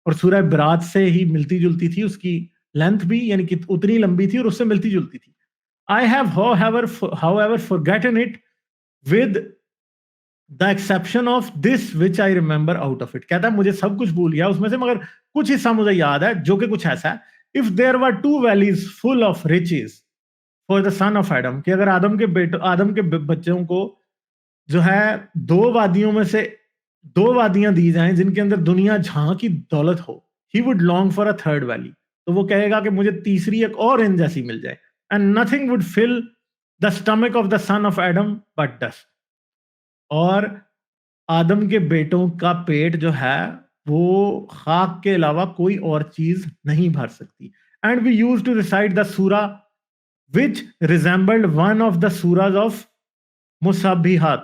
اور سورہ برات سے ہی ملتی جلتی تھی, اس کی لینتھ بھی یعنی کہ اتنی لمبی تھی اور اس سے ملتی جلتی تھی. I have however forgotten it with the exception of this which I remember out of it. کہتا ہے مجھے سب کچھ بھول گیا اس میں سے, مگر کچھ حصہ مجھے یاد ہے جو کہ کچھ ایسا ہے. If there were 2 valleys full of riches for the son of Adam, کہ اگر آدم کے بچوں کو جو ہے 2 وادیوں میں سے 2 وادیاں دی جائیں جن کے اندر دنیا جہاں کی دولت ہو, he would long for a third valley. تو وہ کہے گا کہ مجھے تیسری ایک اور ان جیسی مل جائے. And nothing would fill the stomach of the son of Adam but dust. اور آدم کے بیٹوں کا پیٹ جو ہے وہ خاک کے علاوہ کوئی اور چیز نہیں بھر سکتی. And we used to recite the surah which resembled one of the surahs of Musabbihat.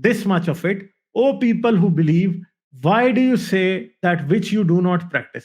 this much of it, O people who believe, why do you say that which you do not practice?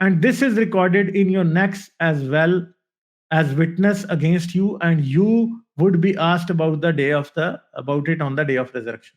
And this is recorded in your necks as well as witness against you, and you would be asked about it on the day of resurrection.